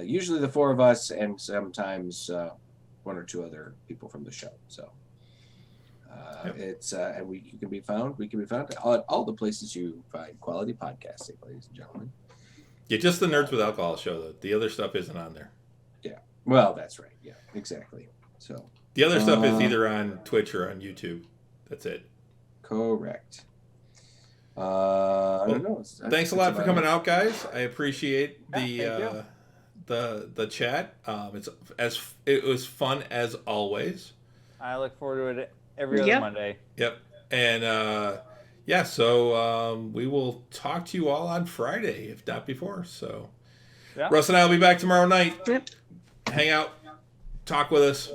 usually the four of us and sometimes one or two other people from the show. So it's and we can be found at all the places you find quality podcasting, ladies and gentlemen. Yeah, just the Nerds with Alcohol show though. The other stuff isn't on there. Yeah. Well, that's right. Yeah, exactly. So the other stuff is either on Twitch or on YouTube. That's it. Correct. I don't know. Thanks a lot for coming out, guys. I appreciate the chat. It was fun as always. I look forward to it every other Monday. Yep. And yeah, so we will talk to you all on Friday, if not before. So Russ and I will be back tomorrow night. Yep. Hang out, talk with us.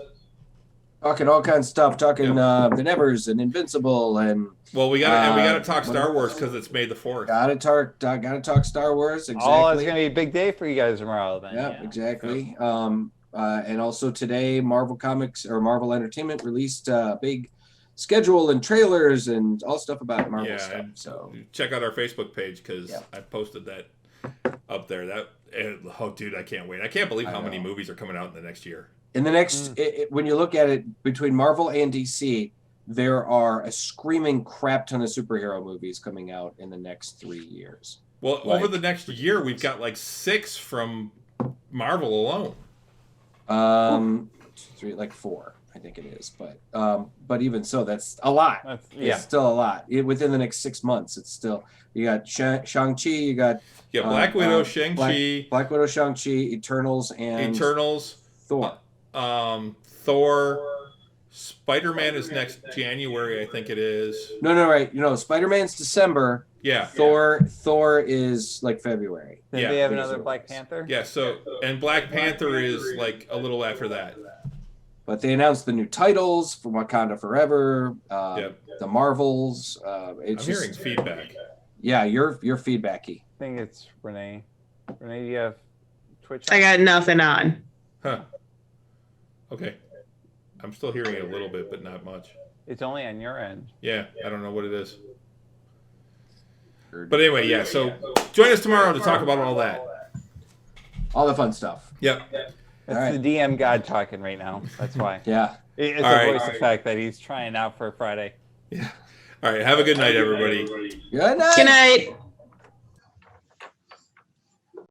Talking all kinds of stuff, talking the Nevers and Invincible and we gotta talk Star Wars because it's May the 4th. Gotta talk Star Wars. Exactly. Oh, it's gonna be a big day for you guys tomorrow then. Yeah, exactly. And also today, Marvel Comics or Marvel Entertainment released a big schedule and trailers and all stuff about Marvel stuff. So check out our Facebook page because I posted that up there. Dude, I can't wait! I can't believe how many movies are coming out in the next year. In the next, when you look at it between Marvel and DC, there are a screaming crap ton of superhero movies coming out in the next 3 years. Well, over the next year, we've got like 6 from Marvel alone. 3, like 4, I think it is. But even so, that's a lot. It's still a lot. Within the next 6 months, it's still. You got Shang-Chi, you got Black Widow, Shang-Chi, Black Widow, Shang-Chi, Eternals, Thor. Thor, Spider-Man is next January, I think it is. No, right. Spider-Man's December. Yeah. Thor is like February. Then they have another Black Panther. Yeah. So and Black Panther is like a little after that. But they announced the new titles for Wakanda Forever. The Marvels. I'm hearing feedback. Yeah, your feedbacky. I think it's Renee. Renee, do you have Twitch? I got nothing on. Huh. Okay. I'm still hearing it a little bit, but not much. It's only on your end. Yeah, I don't know what it is. But anyway, so join us tomorrow to talk about all that. All the fun stuff. Yep. It's the DM God talking right now. That's why. Yeah. It's a voice effect that he's trying out for Friday. Yeah. All right. Have a good night, everybody. Good night. Good night.